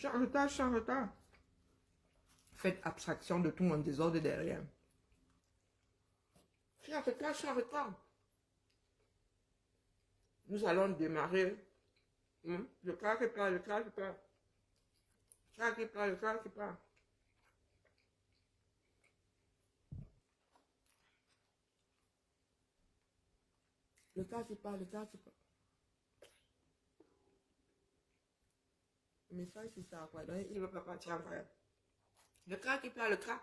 je suis en retard. Faites abstraction de tout mon désordre derrière. Je suis en retard. Nous allons démarrer. Le car qui part, le car qui part. Le car qui part, le car qui part. Le car qui part, le car qui part. Le message, c'est ça, quoi. Donc, il ne va pas partir en vrai. Le car qui part, le car.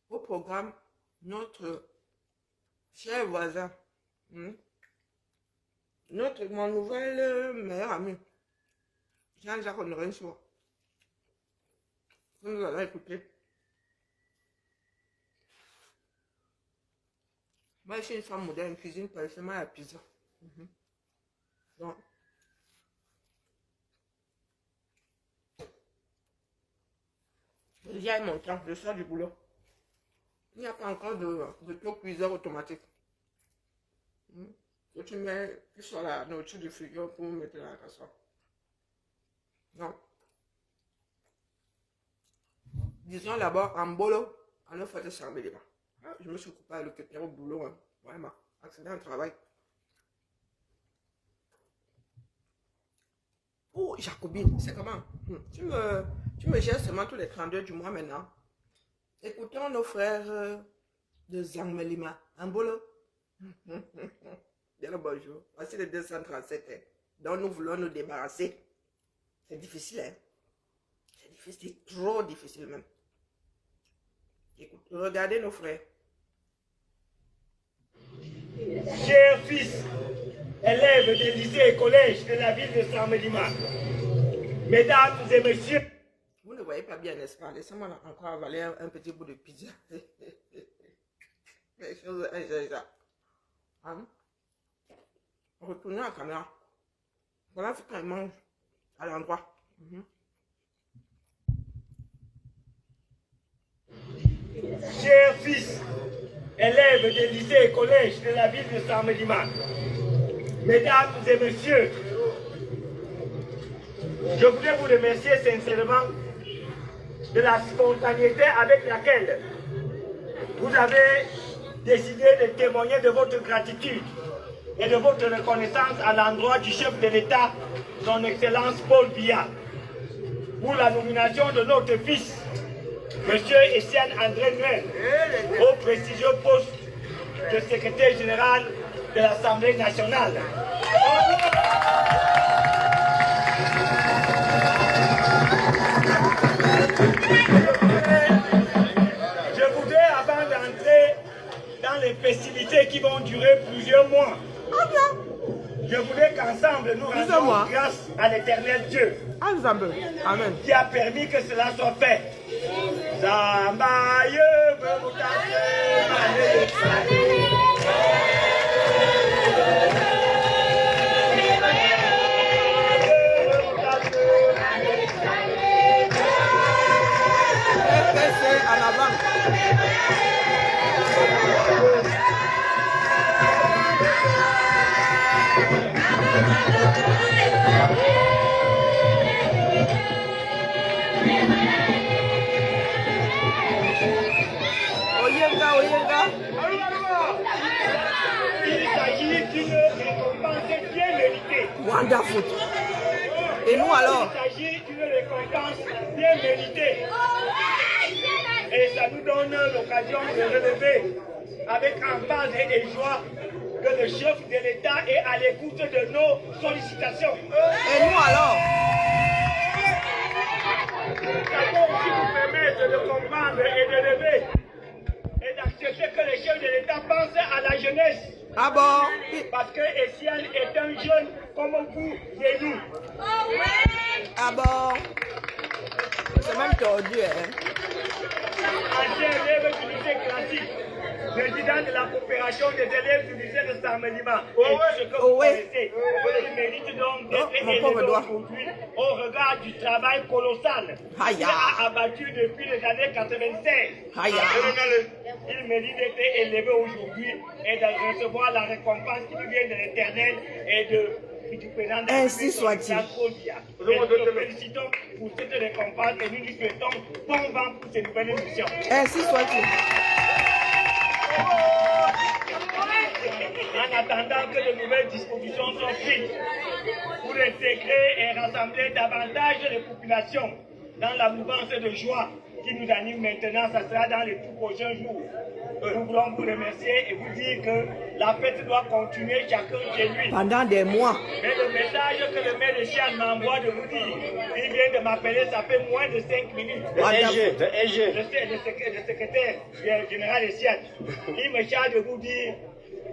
Au programme, notre cher voisin, mon nouvel meilleur ami, Jean-Jacques Honoré-Choua, que nous allons écouter. Moi, je suis une femme moderne, cuisine partiellement la pizza. Donc, il y a mon temps, je sors du boulot. Il n'y a pas encore de taux cuiseur automatique. Que tu mets sur la nourriture du frigo pour mettre dans la casserole. Non. Disons d'abord en bolo, à ne faire de charmer les mains. Je me suis coupé avec le quelqu'un au boulot. Hein. Vraiment. Accident de travail. Oh, Jacobine, c'est comment? Tu me gères seulement tous les 32 du mois maintenant. Écoutons nos frères de Zangmelima. En bolo. Bien le bonjour. Voici le 237 hein, dont nous voulons nous débarrasser. C'est difficile, hein? C'est difficile, trop difficile même. Écoute, regardez nos frères. Chers fils, élèves des lycées et collèges de la ville de Saint-Médima, mesdames et messieurs, vous ne voyez pas bien, n'est-ce pas? Laissez-moi encore avaler un petit bout de pizza. Quelque chose de hein? Retournez à la caméra. Voilà ce qu'elle mange à l'endroit. Chers fils, élèves des lycées et collèges de la ville de Saint-Médima, mesdames et messieurs, je voudrais vous remercier sincèrement de la spontanéité avec laquelle vous avez décidé de témoigner de votre gratitude et de votre reconnaissance à l'endroit du chef de l'État, son Excellence Paul Biya, pour la nomination de notre fils, M. Etienne André Noël, au prestigieux poste de secrétaire général de l'Assemblée nationale. Je voudrais, avant d'entrer dans les festivités qui vont durer plusieurs mois, je voudrais qu'ensemble nous rendions grâce à l'éternel Dieu Amen. qui a permis que cela soit fait. En avant. Il s'agit d'une récompense bien méritée. Wonderful. Et nous alors? Il s'agit d'une récompense bien méritée. Et ça nous donne l'occasion de relever avec emphase et joie que le chef de l'État est à l'écoute de nos sollicitations. Et nous alors? Ça peut aussi nous permettre de comprendre et de lever et d'accepter que le chef de l'État pense à la jeunesse. Ah bon? Parce que Etienne est un jeune comme vous et nous. Ah bon? C'est même tordu, hein? Ancien élève du lycée classique, président de la coopération des élèves du lycée de Saint-Médima. Et tout ce que vous connaissez, il mérite donc d'être élevé aujourd'hui au regard du travail colossal qu'il a abattu depuis les années 96. Il mérite d'être élevé aujourd'hui et de recevoir la récompense qui nous vient de l'Éternel et de du président de Ainsi soit-il. Nous te félicitons pour cette récompense et nous lui souhaitons bon vent pour ces nouvelles émissions. Ainsi soit-il. En attendant que de nouvelles dispositions soient prises pour intégrer et rassembler davantage les populations dans la mouvance de joie qui nous anime maintenant, ça sera dans les tout prochains jours. Nous voulons vous remercier et vous dire que la fête doit continuer chacun chez lui. Pendant des mois. Mais le message que le maire de Chian m'envoie de vous dire, il vient de m'appeler, ça fait moins de 5 minutes. Le secrétaire général de Chian, il me charge de vous dire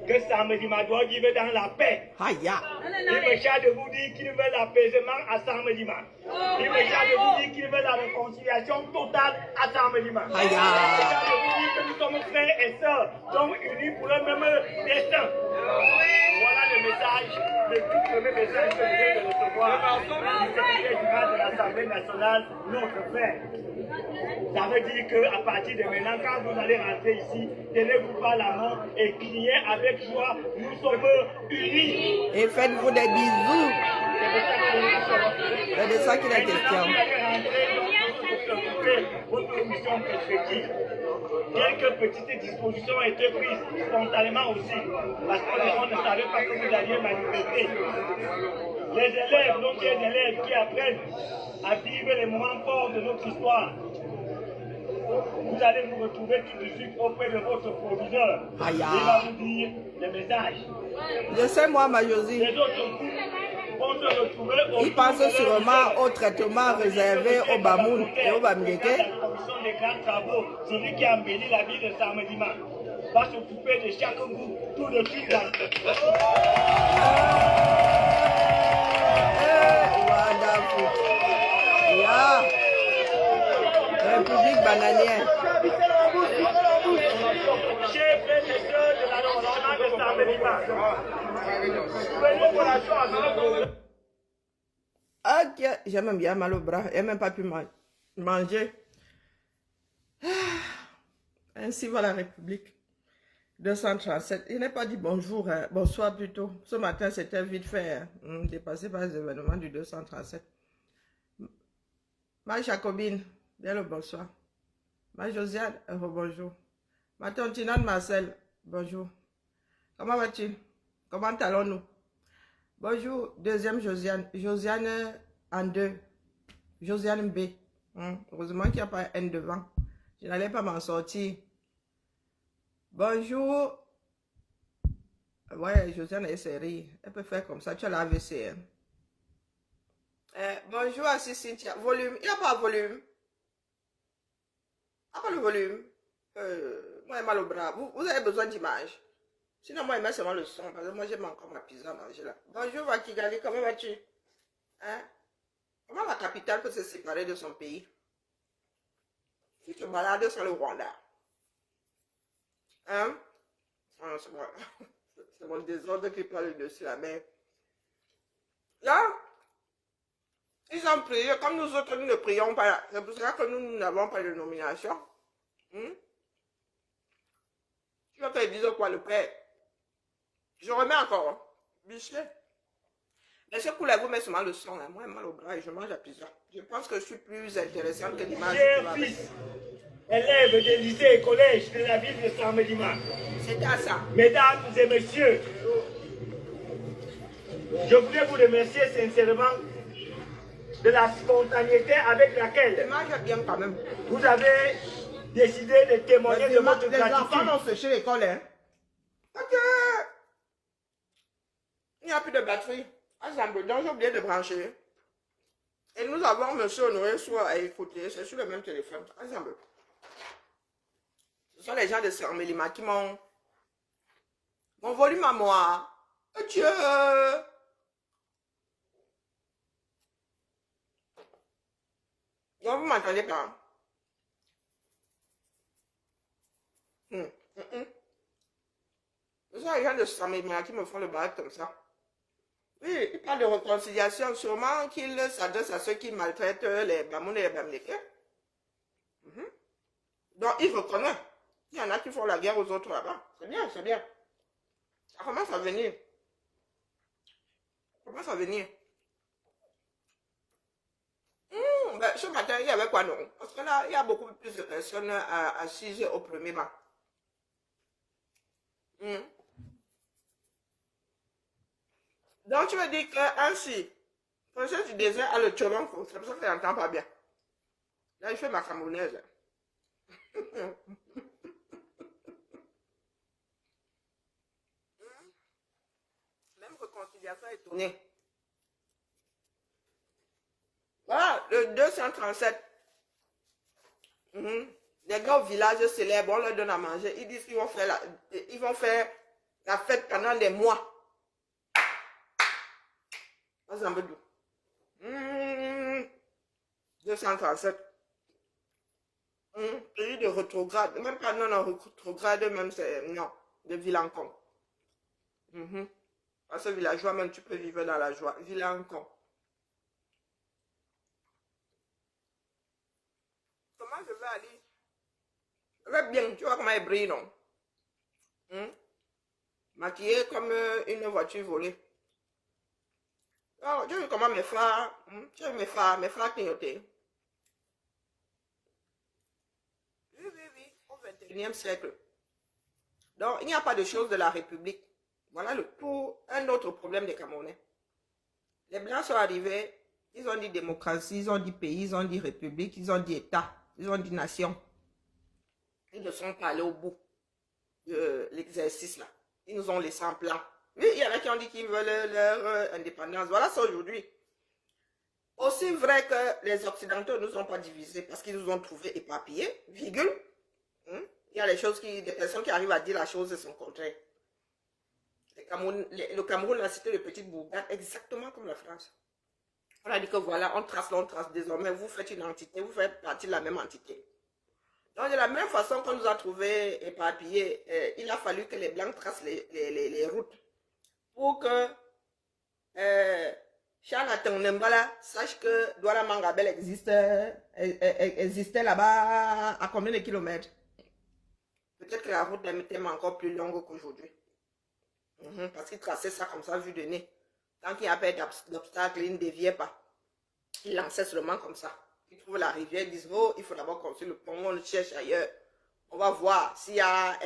que Samedi Madoua vit dans la paix. Aïe. Il me charge de vous dire qu'il veut l'apaisement à Samedi Madoua. Il me charge de vous dire qu'il veut la réconciliation totale à Samedi Madoua. Aïe. Il me charge de vous dire que nous sommes frères et sœurs, donc unis pour le même destin. Voilà le message, le tout premier message que je viens de recevoir du secrétaire général de l'Assemblée nationale, notre frère. Ça veut dire qu'à partir de maintenant, quand vous allez rentrer ici, tenez-vous par la main et criez avec joie, nous sommes unis. Et faites-vous des bisous. C'est de ça qu'il est question. Votre mission perspective. Quelques petites dispositions ont été prises spontanément aussi, parce qu'on ne savait pas que vous alliez manifester. Les élèves, nos élèves qui apprennent à vivre les moments forts de notre histoire, vous allez vous retrouver tout de suite auprès de votre proviseur. Aïe. Il va vous dire le message. Je sais, moi, ma Josie. Les autres groupes vont se retrouver au Il pense sûrement au traitement réservé au Bamoun et au Bamileke. La commission des grands travaux, celui qui a embelli la vie de Samedima, va s'occuper de chaque groupe tout de suite. Wonderful. Yeah. République bananière. Chers frères et sœurs de l'arrondissement de Samedima, prenez relation avec nous. Ok, j'ai même bien mal au bras. Il n'a même pas pu manger. Ainsi va la République. 237. Il n'a pas dit bonjour, hein. Bonsoir plutôt. Ce matin, c'était vite fait. Hein. Dépassé par les événements du 237. Ma Jacobine, bien le bonsoir. Ma Josiane, bonjour. Ma tontinante Marcel, bonjour. Comment vas-tu? Comment allons-nous? Bonjour, deuxième Josiane. Josiane en deux. Josiane B. Heureusement qu'il n'y a pas un N devant. Je n'allais pas m'en sortir. Bonjour. Ouais, Josiane est série. Elle peut faire comme ça. Tu as la AVC. Bonjour à Cynthia. Volume. Il n'y a pas de volume. Il n'y a pas le volume. Moi, j'ai mal au bras. Vous avez besoin d'image. Sinon, moi, je mets seulement le son. Parce que moi, j'aime encore ma pizza à manger là. Bonjour, Wakigali. Comment vas-tu? Hein? Comment la capitale peut se séparer de son pays? Si tu te balades sur le Rwanda. Hein? C'est mon désordre qui parle dessus là. Mais là, ils ont prié. Comme nous autres, nous ne prions pas. C'est pour ça que nous n'avons pas de nomination. Tu vas te dire quoi, le père? Je remets encore. Hein. Bichelet. Mais c'est pour la vous mettre seulement le son. Là. Moi, j'ai mal au bras et je mange la pizza. Je pense que je suis plus intéressante que l'image. Chers fils, élèves des lycées et collèges de la ville de Samedima. C'est à ça. Mesdames et messieurs, je voulais vous remercier sincèrement de la spontanéité avec laquelle Mange bien quand même. vous avez décidé de témoigner de votre Les enfants gratitude. ont séché l'école. Hein? Ok. Il n'y a plus de batterie. Ensemble, donc j'ai oublié de brancher. Et nous avons M. Honoré soit à écouter. C'est sur le même téléphone. Ensemble. Ce sont les gens de Sermelima qui m'ont... Mon volume à moi. Oh Dieu. Donc vous m'entendez pas. Ce sont les gens de Sermelima qui me font le bac comme ça. Oui, il parle de réconciliation, sûrement qu'il s'adresse à ceux qui maltraitent les Bamoun et les Bamileke. Donc, il reconnaît. Il y en a qui font la guerre aux autres là-bas. C'est bien, c'est bien. Ça commence à venir. commence à venir. Ben, ce matin, il y avait quoi, non? Parce que là, il y a beaucoup plus de personnes assises au premier banc. Donc, tu veux dire que ainsi, Princesse du désert a le tcholon, c'est pour ça qu'elle n'entend pas bien. Là, je fais ma camerounaise. Même réconciliation étonnée. Voilà, le 237. Les gars au village célèbres, on leur donne à manger. Ils disent qu'ils vont faire la fête pendant des mois. Ça, un peu doux. 237. Pays de rétrograde. Même pas non, rétrograde, même c'est. Non, de Vilancon. À ce villageois, même tu peux vivre dans la joie. Vilancon. Comment je vais aller? Je vais bien, tu vois comment elle brille, non? Maquillée comme une voiture volée. Alors, tu vois comment mes phares, tu vois mes phares clignotés. Oui, au 21e siècle. Donc, il n'y a pas de choses de la République. Voilà un autre problème des Camerounais. Les Blancs sont arrivés, ils ont dit démocratie, ils ont dit pays, ils ont dit République, ils ont dit État, ils ont dit nation. Ils ne sont pas allés au bout de l'exercice là. Ils nous ont laissé en plan. Oui, il y en a qui ont dit qu'ils veulent leur indépendance. Voilà ça aujourd'hui. Aussi vrai que les Occidentaux ne nous ont pas divisés parce qu'ils nous ont trouvés éparpillés, virgule. Il y a des personnes qui arrivent à dire la chose de son contraire. Le Cameroun a cité le petit bourgade exactement comme la France. On a dit que voilà, on trace, désormais, vous faites une entité, vous faites partie de la même entité. Donc de la même façon qu'on nous a trouvés éparpillés, il a fallu que les Blancs tracent les routes pour que Charlatan Nembala sache que Douala Mangabel existait là-bas à combien de kilomètres? Peut-être que la route était encore plus longue qu'aujourd'hui. Parce qu'il traçait ça comme ça, vu de nez. Tant qu'il n'y a pas d'obstacle, il ne déviait pas. Il lançait seulement comme ça. Il trouve la rivière, ils disent, oh, il faut d'abord construire le pont, on le cherche ailleurs. On va voir s'il y a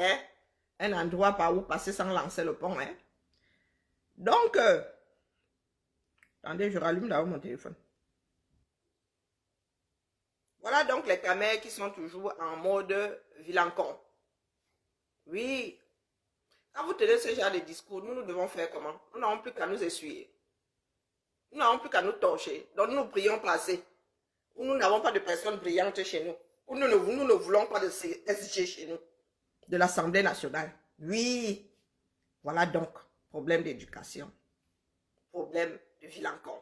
un endroit par où passer sans lancer le pont. Donc, attendez, je rallume d'abord mon téléphone. Voilà donc les Camers qui sont toujours en mode Vilancon. Oui. Quand vous tenez ce genre de discours, nous devons faire comment? Nous n'avons plus qu'à nous essuyer. Nous n'avons plus qu'à nous torcher. Donc nous prions passer. Nous n'avons pas de personnes brillantes chez nous. Ou nous ne voulons pas de SG chez nous. De l'Assemblée nationale. Oui. Voilà donc. Problème d'éducation. Problème de Vilancon.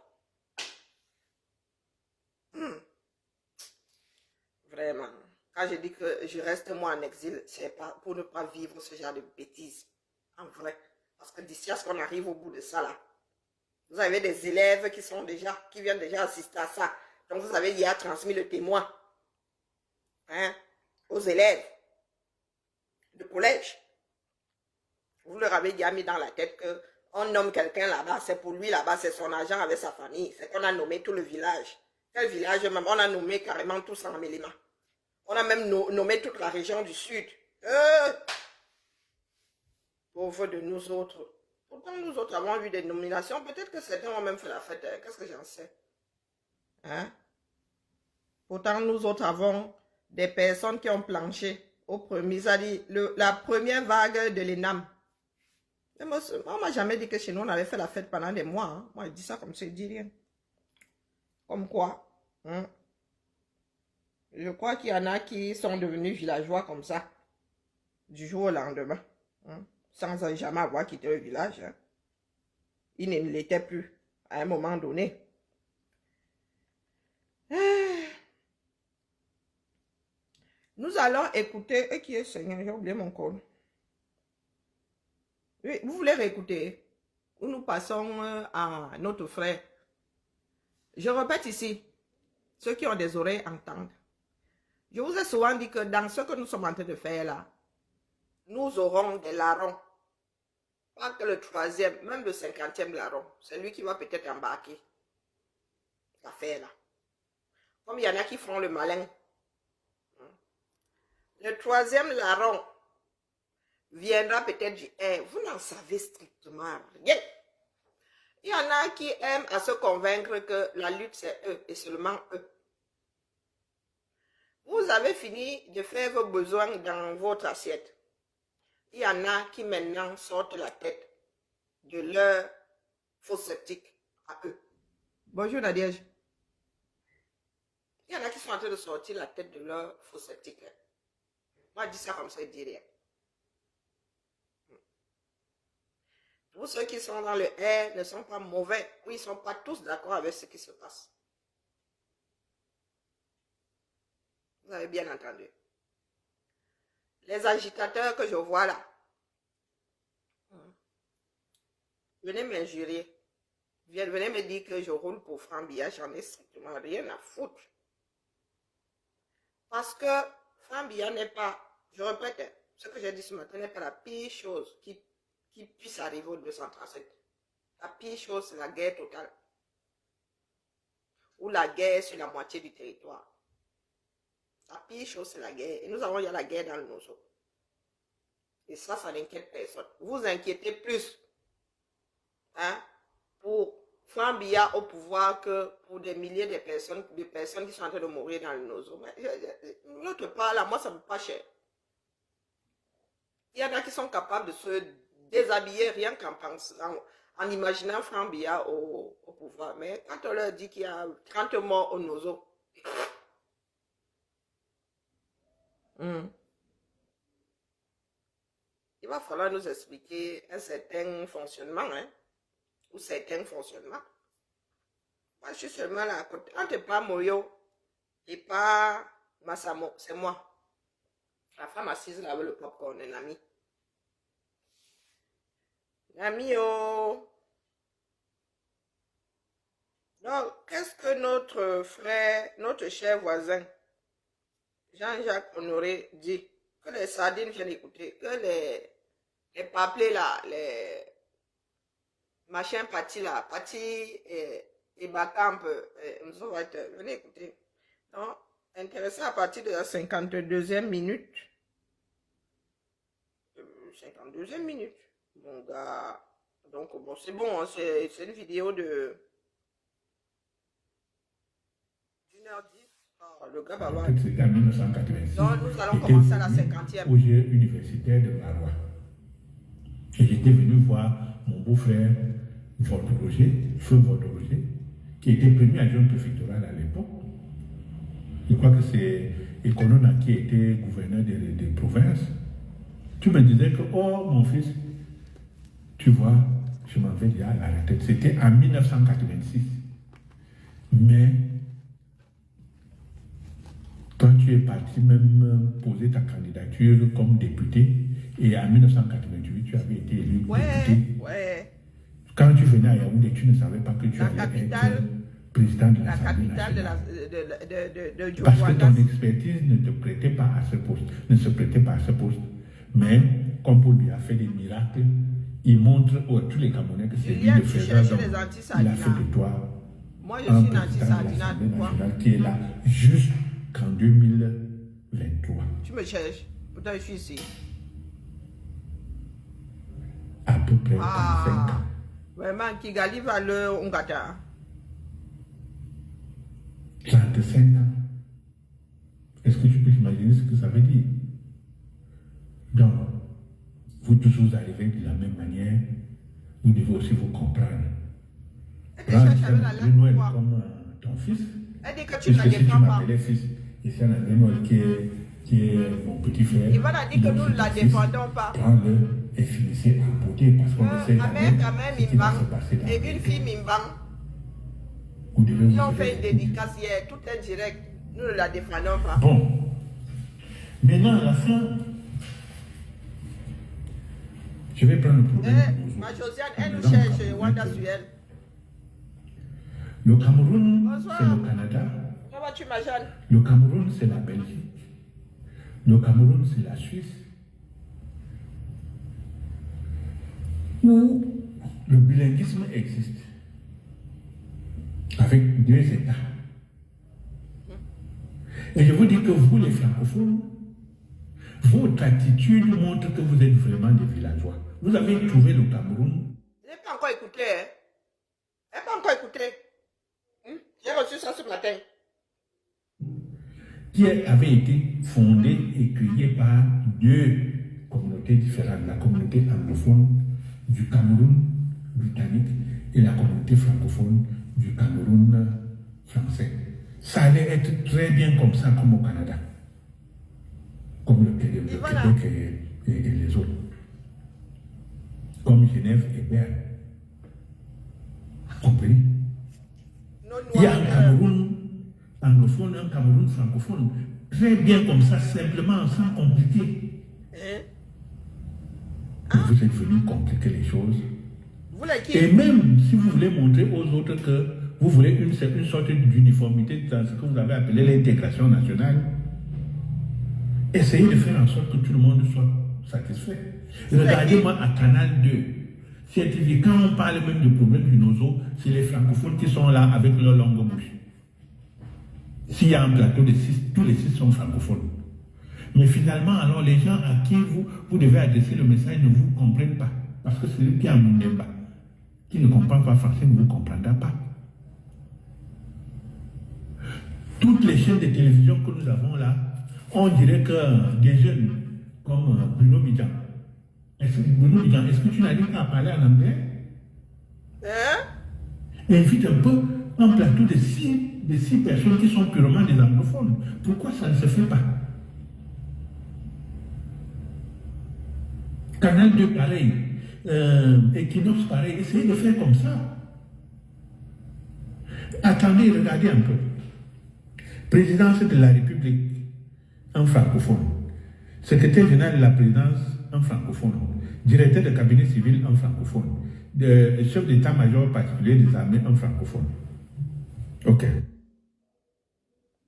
Vraiment. Quand je dis que je reste moi en exil, c'est pas pour ne pas vivre ce genre de bêtises. En vrai. Parce que d'ici à ce qu'on arrive au bout de ça là, vous avez des élèves qui viennent déjà assister à ça. Donc vous avez hier transmis le témoin aux élèves de collège. Vous leur avez déjà mis dans la tête qu'on nomme quelqu'un là-bas, c'est pour lui là-bas, c'est son agent avec sa famille. C'est qu'on a nommé tout le village. Quel village même? On a nommé carrément tous en éléments. On a même nommé toute la région du sud. Pauvres de nous autres. Pourtant, nous autres avons eu des nominations. Peut-être que certains ont même fait la fête. Qu'est-ce que j'en sais? Pourtant, nous autres avons des personnes qui ont planché au premier. C'est-à-dire la première vague de l'ENAM. Moi, on m'a jamais dit que chez nous, on avait fait la fête pendant des mois. Moi, je dis ça comme ça, je dis rien. Comme quoi? Je crois qu'il y en a qui sont devenus villageois comme ça. Du jour au lendemain. Sans jamais avoir quitté le village. Il ne l'était plus à un moment donné. Nous allons écouter. Qui est Seigneur? J'ai oublié mon code. Oui, vous voulez réécouter? Ou nous passons à notre frère. Je répète ici. Ceux qui ont des oreilles entendent. Je vous ai souvent dit que dans ce que nous sommes en train de faire là, nous aurons des larrons. Pas que le troisième, même le 50e larron, c'est lui qui va peut-être embarquer l'affaire là. Comme il y en a qui font le malin. Le troisième larron viendra peut-être dire, hey, vous n'en savez strictement rien. Il y en a qui aiment à se convaincre que la lutte c'est eux et seulement eux. Vous avez fini de faire vos besoins dans votre assiette. Il y en a qui maintenant sortent la tête de leur faux sceptique à eux. Bonjour Nadiège. Il y en a qui sont en train de sortir la tête de leur faux sceptique. Moi, je dis ça comme ça, je dis rien. Tous ceux qui sont dans le air ne sont pas mauvais. Oui, ils ne sont pas tous d'accord avec ce qui se passe. Vous avez bien entendu. Les agitateurs que je vois là, venez m'injurier. Venez me dire que je roule pour Franck Biya, j'en ai strictement rien à foutre. Parce que Franck Biya n'est pas, je répète, ce que j'ai dit ce matin n'est pas la pire chose qui puisse arriver au 237. La pire chose, c'est la guerre totale. Ou la guerre sur la moitié du territoire. La pire chose, c'est la guerre. Et nous avons eu la guerre dans le Nozo. Et ça n'inquiète personne. Vous inquiétez plus pour Franck Biya au pouvoir que pour des milliers de personnes qui sont en train de mourir dans le Nozo. L'autre part là, moi, ça me pas cher. Il y en a qui sont capables de se déshabiller rien qu'en pensant, en imaginant Franck Biya au pouvoir. Mais quand on leur dit qu'il y a 30 morts au Nozo, il va falloir nous expliquer un certain fonctionnement, ou certains fonctionnements. Moi, je suis seulement là à côté. Quand tu pas Moyo et pas Massamo, c'est moi. La femme assise là avec le popcorn, un ami. Ami, oh. Donc, qu'est-ce que notre frère, notre cher voisin, Jean-Jacques Honoré dit? Que les sardines viennent écouter, que les papiers là, les machins partis là, partis et Bacamp, nous allons être, venez écouter. Donc, intéressant à partir de la 52e minute. 52e minute. Mon gars. Donc, bon, c'est bon, hein, c'est une vidéo de 1h10. Oh, le gars va voir. C'était en 1986. Donc, nous allons commencer à la 50e. Au GE universitaire de Marois. Et j'étais venu voir mon beau-frère, Feu Roger, qui était premier adjoint préfectoral à l'époque. Je crois que c'est Ekonona qui était gouverneur des provinces. Tu me disais que, oh mon fils, tu vois, je m'en vais déjà à la retraite. C'était en 1986. Mais quand tu es parti même poser ta candidature comme député, et en 1988, tu avais été élu député. Ouais. Quand tu venais à Yaoundé, tu ne savais pas que tu allais être président de l'Assemblée nationale. Parce que ton expertise ne te prêtait pas à ce poste, ne se prêtait pas à ce poste. Mais, comme Paul Biya a fait des miracles, il montre à tous les Camerounais que c'est lui le faiseur. Il a fait de toi moi, je un suis président de l'Assemblée nationale qui est là jusqu'en 2023. Tu me cherches. Pourtant, je suis ici. À peu près 35 ans. Vraiment, Kigali va le Ongata. 35 ans. Est-ce que tu peux t'imaginer ce que ça veut dire? Donc, vous tous vous arrivez de la même manière, vous devez aussi vous comprendre. Prends Noël comme ton fils. Elle dit que tu ne la Puisque si tu défends pas. m'appelais fils, et c'est un Noël qui est mon petit frère. Il va la dire que nous ne la défendons pas. Prends-le et finissez à beauté parce qu'on ne sait jamais ce qui va se passer dans et la une vie. fille Mimbang. Vous devez Ils vous ont fait une écouter. dédicace hier, tout est direct. Nous ne la défendons pas. Bon. Maintenant, à la fin, je vais prendre le problème. Ma Josiane, elle nous cherche, Wanda Suel. Le Cameroun, Bonsoir. c'est le Canada. Comment vas-tu, ma Jeanne? Le Cameroun, c'est la Belgique. Le Cameroun, c'est la Suisse. où le bilinguisme existe, avec 2 États. Et je vous dis que vous, les francophones, votre attitude montre que vous êtes vraiment des villageois. Vous avez trouvé le Cameroun. Je n'ai pas encore écouté. Hein? Je n'ai pas encore écouté. J'ai reçu ça ce matin. Qui avait été fondé et créé par 2 communautés différentes. La communauté anglophone du Cameroun britannique et la communauté francophone du Cameroun français. Ça allait être très bien comme ça, comme au Canada. Comme le Québec et les autres. Comme Genève et Berne. Compris? Il y a un Cameroun anglophone, un Cameroun francophone. Très bien comme ça, simplement, sans compliquer. Vous êtes venus compliquer les choses. Et même si vous voulez montrer aux autres que vous voulez une sorte d'uniformité dans ce que vous avez appelé l'intégration nationale, essayez de faire en sorte que tout le monde soit satisfait. Regardez-moi à Canal 2. Quand on parle même du problème du nozo, c'est les francophones qui sont là avec leur longue bouche. S'il y a un plateau de 6, tous les 6 sont francophones. Mais finalement, alors les gens à qui vous devez adresser le message ne vous comprennent pas. Parce que celui qui a un débat, qui ne comprend pas français, ne vous comprendra pas. Toutes les chaînes de télévision que nous avons là, on dirait que des jeunes comme Bruno Bidjan. Est-ce que tu n'arrives pas à parler en anglais? Invite un peu un plateau de 6 personnes qui sont purement des anglophones. Pourquoi ça ne se fait pas? Canal 2 pareil, Equinox pareil, essayez de faire comme ça. Attendez, regardez un peu. Présidence de la République, un francophone. Secrétaire général de la présidence, un francophone. Directeur de cabinet civil, un francophone. Chef d'état-major particulier des armées, un francophone. Ok.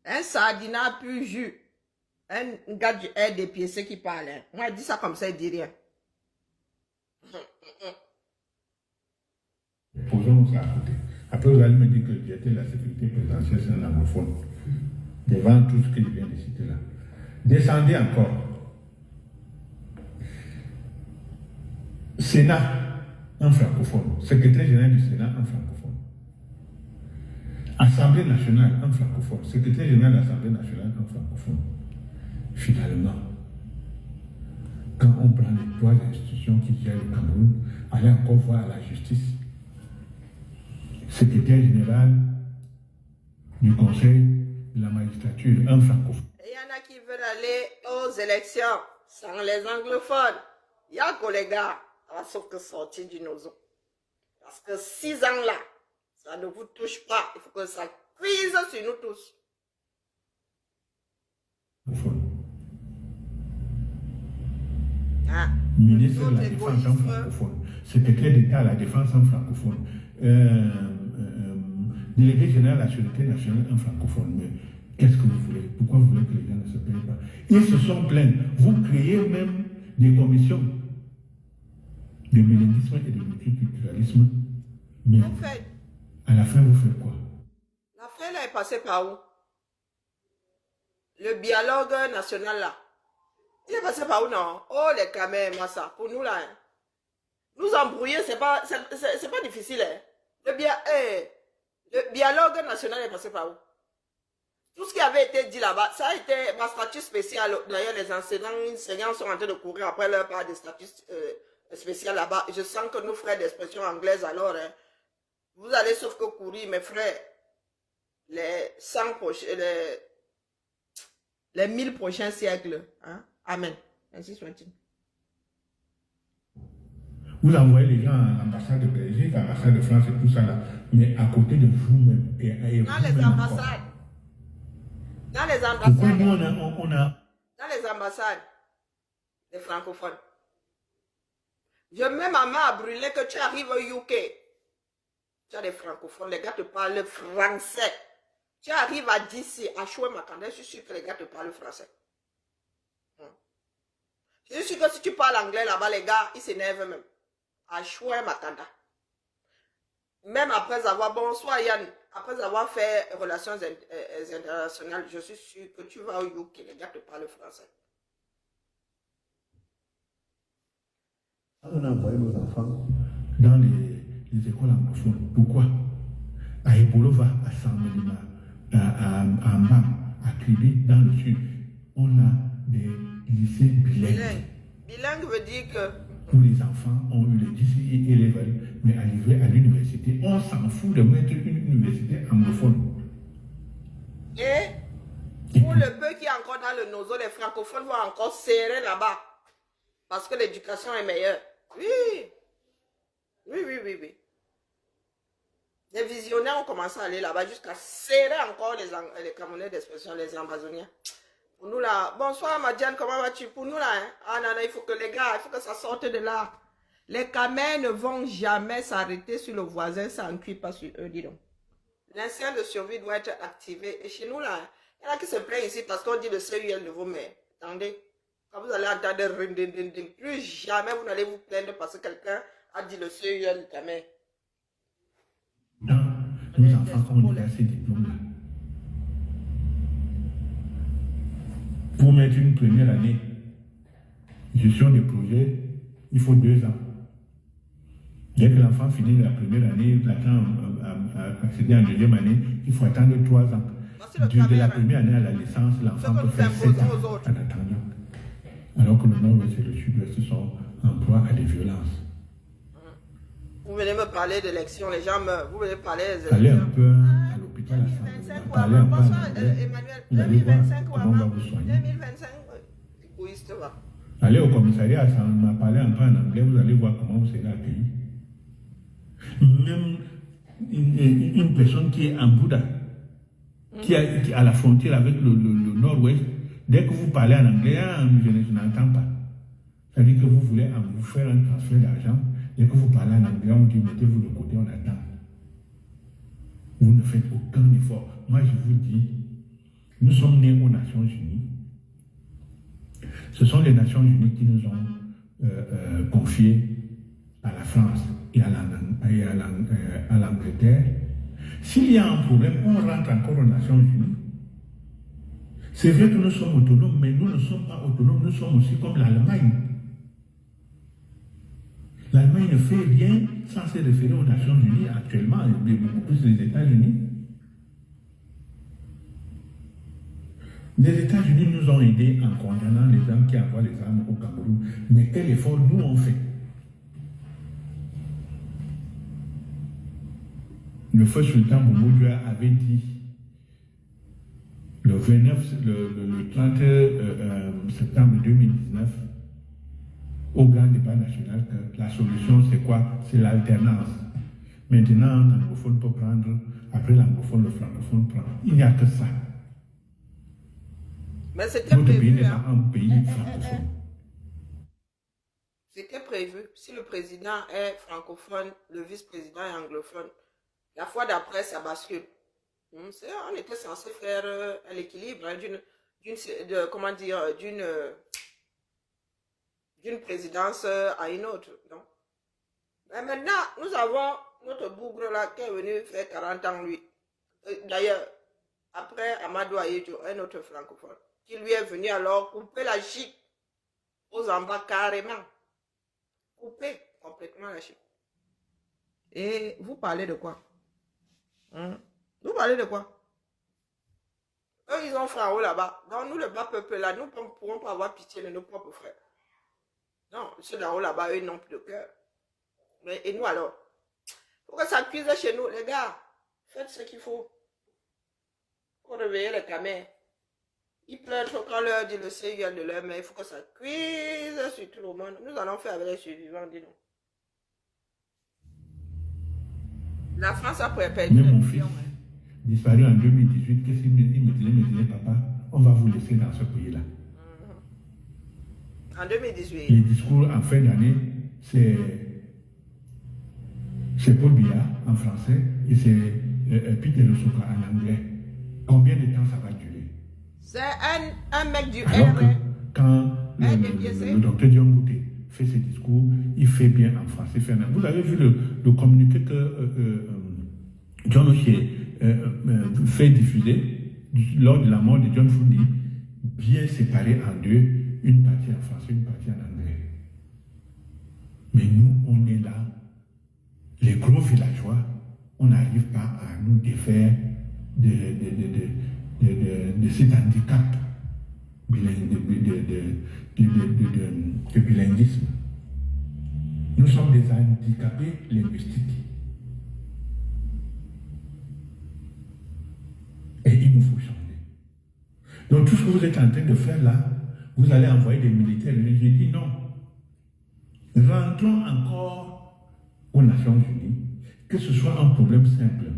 Un sardinat plus jus. Un gars du RDPC qui parle. Hein. Moi, il dit ça comme ça, il dit rien. Posons ça à côté. Après, vous allez me dire que j'étais la sécurité présidentielle, c'est un anglophone. Devant tout ce que je viens de citer là. Descendez encore. Sénat, un francophone. Secrétaire général du Sénat, un francophone. Assemblée nationale, un francophone. Secrétaire général de l'Assemblée nationale, un francophone. Finalement, quand on prend les 3 institutions qui gèrent le Cameroun, allez encore voir la justice. Secrétaire général du Conseil de la magistrature, un francophone. Il y en a qui veulent aller aux élections sans les anglophones. Il y a que les gars, sauf que sortir du nozo. Parce que 6 ans là, ça ne vous touche pas. Il faut que ça cuise sur nous tous. Ministre de la Défense en francophone. Secrétaire d'État à la Défense en francophone. Délégué général à la Sûreté nationale en francophone. Mais qu'est-ce que vous voulez? Pourquoi vous voulez que les gens ne se plaignent pas? Ils se sont plaints. Vous créez même des commissions de bilinguisme et de multiculturalisme. Mais à la fin, vous faites quoi? L'affaire là est passée par où? Le dialogue national là. Il est passé par où, non? Oh, les caméras, ça. Pour nous là. Hein. Nous embrouiller, c'est pas difficile. Hein. Le dialogue national est passé par où? Tout ce qui avait été dit là-bas, ça a été ma statut spécial. D'ailleurs, les enseignants sont en train de courir après leur part de statut spécial là-bas. Je sens que nos frères d'expression anglaise, alors, hein, vous allez sauf que courir, mes frères. Les 100 prochains, les 1000 prochains siècles. Hein? Amen. Ainsi soit-il. Vous envoyez les gens à l'ambassade de Belgique, à l'ambassade de France et tout ça là, mais à côté de vous-même. Dans les ambassades. Dans les ambassades. Pourquoi nous on a... Dans les ambassades. Les francophones. Je mets ma main à brûler que tu arrives au UK. Tu as des francophones, les gars te parlent français. Tu arrives à DC, à Choué-Makanda, je suis sûr que les gars te parlent français. Je suis sûr que si tu parles anglais là-bas, les gars, ils s'énervent même. à Chouin Makanda. Même après avoir, bonsoir Yann, après avoir fait relations internationales, je suis sûr que tu vas au UK, les gars te parlent français. On a envoyé nos enfants dans les écoles anglophones. Pourquoi? À Ebolova, à Saint-Médina, à Mbam, à Kribi, dans le sud, on a des lycées bilingues. Bilingue veut dire que où les enfants ont eu le DCI et level, mais arrivé à l'université, on s'en fout de mettre une université anglophone. Et pour le peu qui est encore dans le nozo, les francophones vont encore serrer là-bas. Parce que l'éducation est meilleure. Oui. Les visionnaires ont commencé à aller là-bas jusqu'à serrer encore les Camerounais d'expression, les Amazoniens. Pour nous là, bonsoir Madiane, comment vas-tu? Pour nous là, hein? Ah non, il faut que les gars, il faut que ça sorte de là. Les Camers ne vont jamais s'arrêter sur le voisin, ça ne cuit pas sur eux, dis donc. L'instinct de survie doit être activé. Et chez nous là, il y en a qui se plaignent ici parce qu'on dit le CUL de vos mères. Attendez, quand vous allez entendre plus jamais vous n'allez vous plaindre parce que quelqu'un a dit le CUL de ta mère. Non, nos enfants ont déjà ces diplômes-là. Pour mettre une première année, gestion des projets, il faut 2 ans. Dès que l'enfant finit la première année, il attend à accéder en deuxième année, il faut attendre 3 ans. De la première année à la licence, l'enfant peut faire 7 ans en attendant. Alors que le nord-ouest et le sud-ouest sont en proie à des violences. Vous venez me parler d'élections, les gens meurent. Vous venez parler des élections. Allez un peu à l'hôpital à parler un peu Emmanuel, 2025 ou avant 2025, égoïste va. Allez au commissariat à Samba, parler un peu en anglais, vous allez voir comment vous serez accueillis. Même une personne qui est en Bouddha, qui est à la frontière avec le nord-ouest, dès que vous parlez en anglais, je n'entends pas. C'est-à-dire que vous voulez vous faire un transfert d'argent, dès que vous parlez en anglais, on dit mettez-vous de côté, on attend. Vous ne faites aucun effort. Moi, je vous dis, nous sommes nés aux Nations Unies. Ce sont les Nations Unies qui nous ont confié à la France et à l'Angleterre. S'il y a un problème, on rentre encore aux Nations Unies. C'est vrai que nous sommes autonomes, mais nous ne sommes pas autonomes, nous sommes aussi comme l'Allemagne. L'Allemagne ne fait rien sans se référer aux Nations Unies actuellement, et beaucoup plus les États-Unis. Les États-Unis nous ont aidés en condamnant les gens qui envoient les armes au Cameroun. Mais quel effort nous on fait? Le feu sultan Boumou avait dit le 30 septembre 2019 au grand débat national que la solution c'est quoi? C'est l'alternance. Maintenant, un anglophone peut prendre, après l'anglophone, le francophone prend. Il n'y a que ça. Mais c'était Notre pays prévu. n'est pas un pays francophone. C'était prévu. Si le président est francophone, le vice-président est anglophone. La fois d'après, ça bascule. On était censé faire un équilibre hein, d'une présidence à une autre. Non? Mais maintenant, nous avons notre bougre là qui est venu faire 40 ans lui. D'ailleurs, après Amadou Aïdjo, un autre francophone, qui lui est venu alors couper la chic aux embats carrément. Couper complètement la chic. Et vous parlez de quoi? Vous parlez de quoi? Eux, ils ont fait en haut là-bas. Donc, nous, le bas peuple là, nous ne pourrons pas avoir pitié de nos propres frères. Non, ceux d'en haut là-bas, eux, n'ont plus de cœur. Mais, et nous alors? Pour que ça cuise chez nous, les gars, faites ce qu'il faut. Pour réveiller les camers. Ils pleurent trop quand leur dit le CUL de leur mère. Il faut que ça cuise sur tout le monde. Nous allons faire avec les survivants, dis-nous. La France a perdu mon fils, disparu en 2018, qu'est-ce qu'il me disait, papa, on va vous laisser dans ce pays-là. En 2018. Les discours en fin d'année, c'est Paul Biya en français et c'est Peter Lusuka en anglais. Combien de temps ça va durer? C'est un mec du Alors R. que quand le docteur Diongouté fait ses discours, il fait bien en français. Vous avez vu le communiqué que John O'Shea fait diffuser lors de la mort de John Fundi, bien séparé en deux, une partie en français, une partie en anglais. Mais nous, on est là, les gros villageois, on n'arrive pas à nous défaire de cet handicap de bilinguisme. Nous sommes des handicapés linguistiques. Et il nous faut changer. Donc tout ce que vous êtes en train de faire là, vous allez envoyer des militaires. J'ai dit non. Rentrons encore aux Nations Unies, que ce soit un problème simple.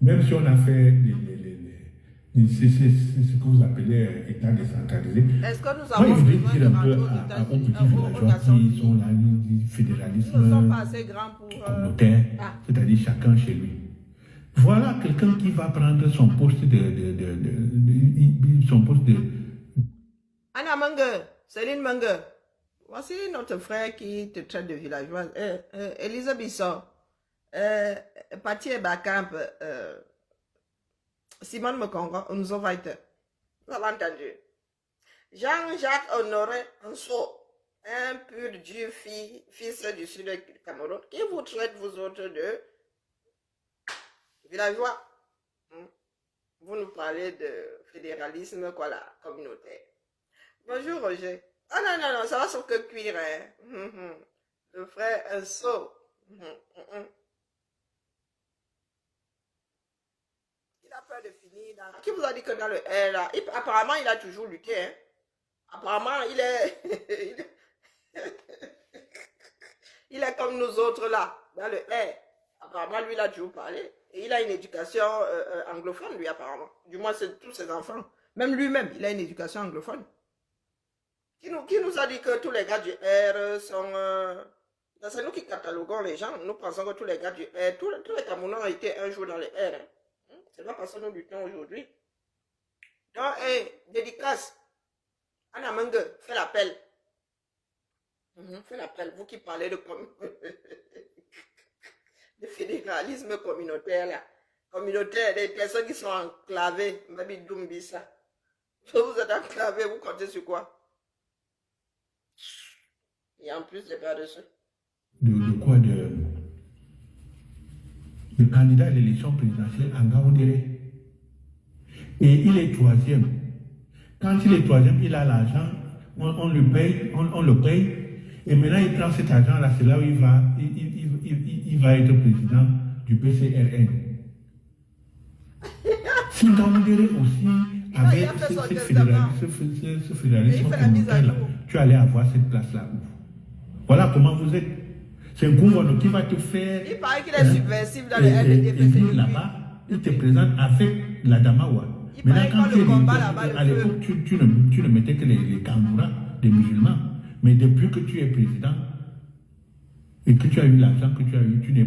Même si on a fait c'est ce que vous appelez État décentralisé. Est-ce que nous Moi, avons je voudrais besoin dire de un peu rentrer aux aux États-Unis, petits villageois qui sont là, du fédéralisme Nous ne sommes pas assez grands pour... communautaire, c'est-à-dire chacun chez lui. Voilà quelqu'un qui va prendre son poste Anna Mange, Céline Mange, voici notre frère qui te traite de villageoise. Elisa Bissot, Patti Ebakamp, Simone Mekongo, Unzo Weiter. Vous avez entendu. Jean-Jacques Honoré Anso, un pur Dieu fils du sud du Cameroun, qui vous traite, vous autres, de villageois. Vous nous parlez de fédéralisme, quoi, là, communautaire. Bonjour, Roger. Ah non, non, non, ça va sur que cuire, hein. Le frère Anso. Il a peur de finir là. Qui vous a dit que dans le R là, apparemment il a toujours lutté, hein. Apparemment il est il est comme nous autres là, dans le R. Apparemment lui il a toujours parlé. Et il a une éducation anglophone lui apparemment. Du moins c'est tous ses enfants. Même lui-même, il a une éducation anglophone. Qui nous a dit que tous les gars du R sont... c'est nous qui cataloguons les gens. Nous pensons que tous les gars du R, tous les Camerounais ont été un jour dans le R. Hein. C'est pas parce que nous luttons aujourd'hui. Donc, dédicace. Anna Mange, fais l'appel. Fais l'appel. Vous qui parlez de fédéralisme communautaire, là. Communautaire, des personnes qui sont enclavées. Mabi Doumbissa. Vous êtes enclavés, vous comptez sur quoi? Et en plus, j'ai pas de ça. De candidat à l'élection présidentielle en Gaoundéré. Et il est troisième. Quand il est troisième, il a l'argent, on le paye, et maintenant il prend cet argent-là, c'est là où il va être président du PCRN. Si Gaoundéré aussi avait ce fédéralisme communautaire-là, tu allais avoir cette place-là. Voilà comment vous êtes. C'est un gouvernement qui va te faire... Il paraît qu'il est subversif dans le RDP. Et puis là-bas, il te présente avec la Damawa. Maintenant, quand tu es à l'époque, tu ne mettais que les Kangoura, des musulmans. Mais depuis que tu es président, et que tu as eu l'argent que tu as eu, tu ne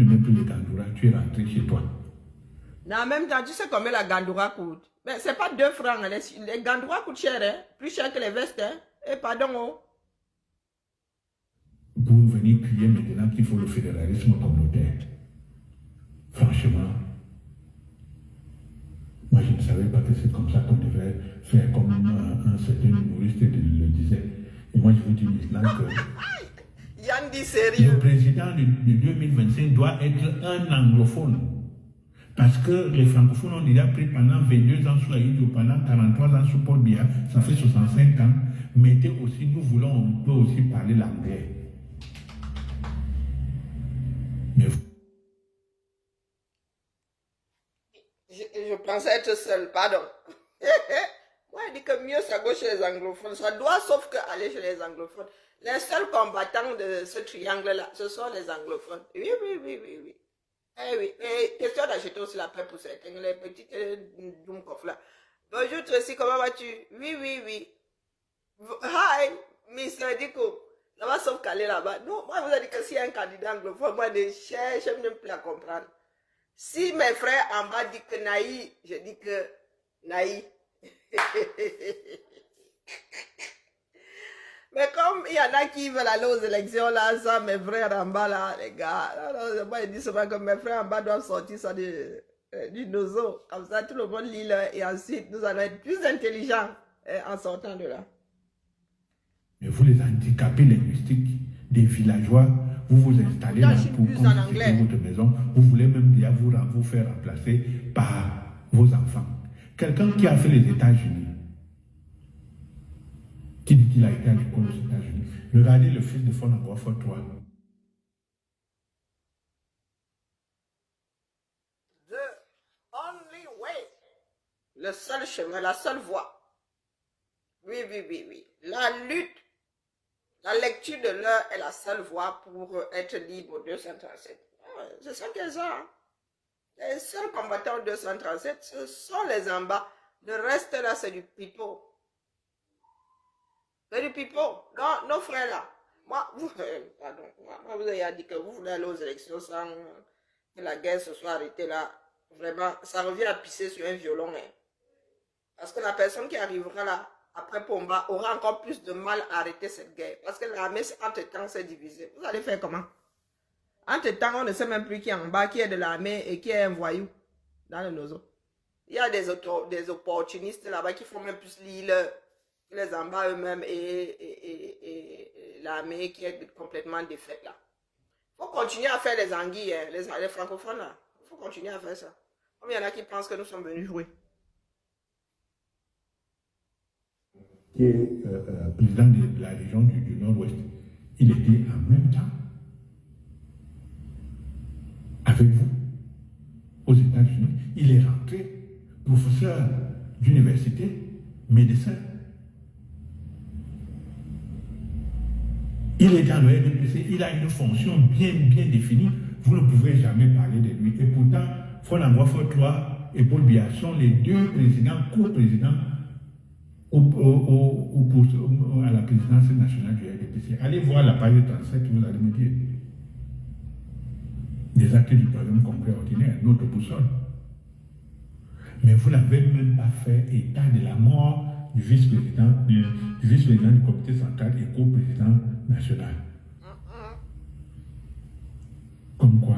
mets plus les Kangoura, tu es rentré chez toi. Non, en même temps, tu sais combien la Gandoura coûte? Mais c'est pas 2 francs. Les Gandoura coûtent cher, hein? Plus cher que les vestes, hein? Et pardon, oh. Vous venez crier maintenant qu'il faut le fédéralisme communautaire. Franchement, moi je ne savais pas que c'est comme ça qu'on devait faire, comme un certain humoriste le disait. Et moi je vous dis maintenant que Yann dit sérieux. le président de 2025 doit être un anglophone. Parce que les francophones ont déjà pris pendant 22 ans sous Aïdjo, pendant 43 ans sous Paul Biya, ça fait 65 ans. Mettez aussi, nous voulons, on peut aussi parler l'anglais. Je pensais être seul, pardon. Moi, je dis que mieux ça go chez les anglophones. Ça doit, sauf que aller chez les anglophones. Les seuls combattants de ce triangle-là, ce sont les anglophones. Oui. Eh oui. Et question d'acheter aussi la paix pour certains, les petites Doumkoff là. Bonjour Tracy, comment vas-tu? Oui. Hi, Miss Diko. Ça va sauf qu'aller là-bas. Non, moi, je vous ai dit que s'il y a un candidat anglophone, moi, je cherche même plus à comprendre. Si mes frères en bas disent que Naï, je dis que Naï. Mais comme il y en a qui veulent aller aux élections, là, ça, mes frères en bas, là, les gars, moi, ils disent souvent que mes frères en bas doivent sortir ça du nozo. Comme ça, tout le monde lit là, et ensuite, nous allons être plus intelligents en sortant de là. Mais vous, les handicapés linguistiques des villageois, vous vous installez là pour constituer votre maison. Vous voulez même déjà vous faire remplacer par vos enfants. Quelqu'un qui a fait les États-Unis, qui dit qu'il a été à l'école aux États-Unis, regardez le fils de Fonangwa Fotoa. The only way. Le seul chemin, la seule voie. Oui. La lutte, la lecture de l'heure est la seule voie pour être libre au 237. C'est ça qu'elles ont. Hein. Les seuls combattants au 237, ce sont les en bas. Le reste là, c'est du pipeau. C'est du pipeau. Non, nos frères là. Moi, vous avez dit que vous voulez aller aux élections sans que la guerre se soit arrêtée là. Vraiment, ça revient à pisser sur un violon. Hein. Parce que la personne qui arrivera là, après Pomba, aura encore plus de mal à arrêter cette guerre. Parce que l'armée, entre-temps, s'est divisée. Vous allez faire comment? Entre-temps, on ne sait même plus qui est en bas, qui est de l'armée et qui est un voyou dans le nozo. Il y a des opportunistes là-bas qui font même plus l'île que les en bas eux-mêmes et l'armée qui est complètement défaite là. Il faut continuer à faire les anguilles, hein, les francophones là. Il faut continuer à faire ça. Comme il y en a qui pensent que nous sommes venus jouer. Qui est président de la région du Nord-Ouest, il était en même temps avec vous aux États-Unis. Il est rentré professeur d'université, médecin. Il est dans le RDPC, il a une fonction bien définie. Vous ne pouvez jamais parler de lui. Et pourtant, Fonangwa Fotoa et Paul Biya sont les deux présidents, co-présidents à la présidence nationale du RDPC. Allez voir la page 37, vous allez me dire. Des actes du troisième congrès ordinaire, notre boussole. Mais vous n'avez même pas fait état de la mort du vice-président du comité central et co-président national. Comme quoi,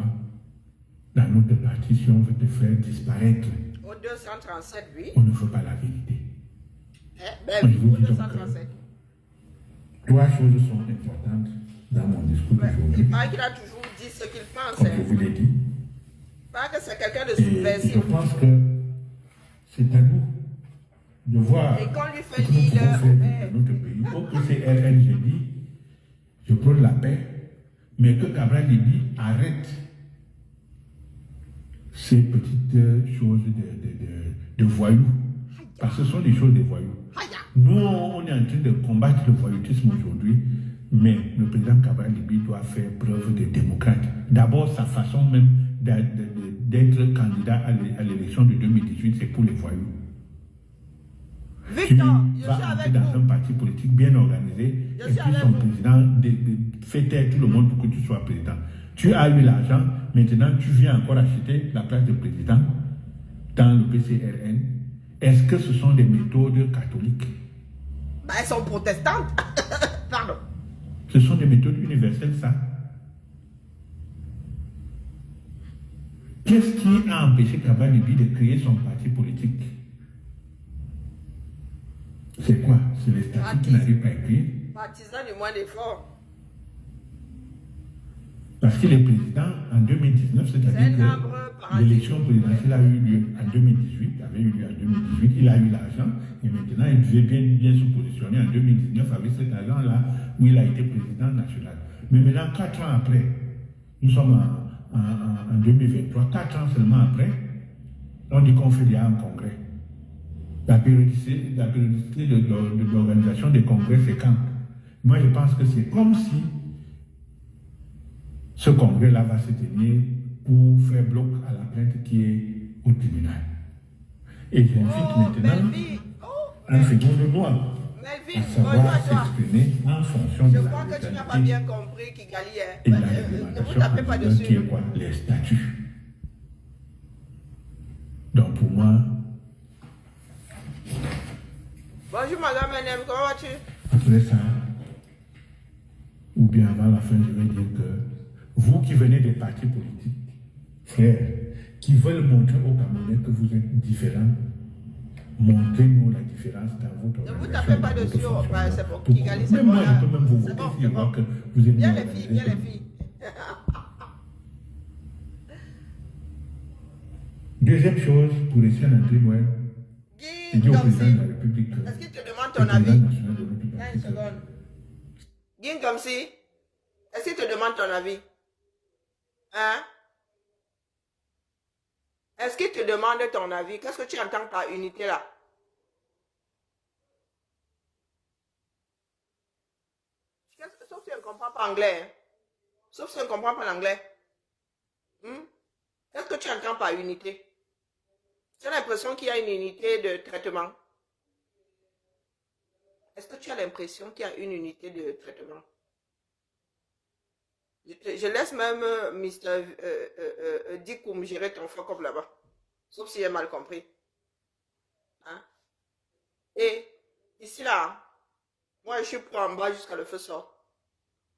dans notre parti, si on veut te faire disparaître, au 237, oui. On ne veut pas la vérité. Ben, Je vous dis donc, 237. trois choses sont importantes dans mon discours d'aujourd'hui. Il paraît qu'il a toujours dit ce qu'il pense. Comme je vous l'ai dit. Il paraît que c'est quelqu'un de Et subversif. je pense que c'est à nous de voir Et quand lui ce fait que nous lire, pouvons faire dans notre pays. Au PCRN, j'ai dit, je prône la paix, mais que Cabral Libye arrête ces petites choses de voyous. Parce que ce sont des choses de voyous. Nous, on est en train de combattre le voyoutisme aujourd'hui, mais le président Cabral Libye doit faire preuve de démocrate. D'abord, sa façon même d'être candidat à l'élection de 2018, c'est pour les voyous. Victor, tu vas entrer dans un parti politique bien organisé et puis son président fait taire tout le monde pour que tu sois président. Tu as eu l'argent, maintenant tu viens encore acheter la place de président dans le PCRN. Est-ce que ce sont des méthodes catholiques? Ben, elles sont protestantes. Pardon. Ce sont des méthodes universelles, ça. Qu'est-ce qui a empêché Cabral Libye de créer son parti politique? C'est quoi? C'est les statuts qui n'arrivent pas à écrire. Partisan du moins d'effort. Parce qu'il est président en 2019, c'est-à-dire que l'élection présidentielle a eu lieu en 2018, avait eu lieu en 2018, il a eu l'argent, et maintenant il devait bien se positionner en 2019 avec cet argent-là où il a été président national. Mais maintenant, 4 ans après, nous sommes en 2023, 4 ans seulement après, on dit qu'on fait déjà un congrès. La périodicité de l'organisation des congrès, c'est quand? Moi, je pense que c'est comme si ce congrès-là va se tenir pour faire bloc à la plainte qui est au tribunal. Et j'invite maintenant un seconde noir à savoir s'exprimer en fonction de la légalité. Je crois que tu n'as pas bien compris Kigali est. Et la réglementation qui est quoi? Les statuts. Donc pour moi... Bonjour madame, comment vas-tu? Après ça, bien avant la fin, je vais dire que vous qui venez des partis politiques, frères, qui veulent montrer aux Camerounais que vous êtes différents, montrez-nous la différence dans votre Ne vous organisation, tapez pas dans votre dessus, fonctionnement. c'est bon. Tout Kigali, court. c'est Même bon. moi, Là. je peux même vous C'est voter bon, si c'est je bon. vois que vous êtes Viens bien les filles, organisé. viens les filles. Deuxième chose, pour essayer d'entrer loin, je dis au Guy, président de la République que est-ce qu'il te demande le ton président avis? national de notre Viens une parti, que seconde. Guy, comme si, est-ce qu'il te demande ton avis? Hein? Est-ce qu'il te demande ton avis? Qu'est-ce que tu entends par unité là? Sauf si on ne comprend pas anglais. Hein? Sauf si on ne comprend pas l'anglais. Qu'est-ce que tu entends par unité? Tu as l'impression qu'il y a une unité de traitement? Est-ce que tu as l'impression qu'il y a une unité de traitement? Je laisse même Mr. Dikoum gérer ton fuck up là-bas. Sauf si j'ai mal compris. Hein? Et ici là, moi je suis pour en bas jusqu'à le feu sort.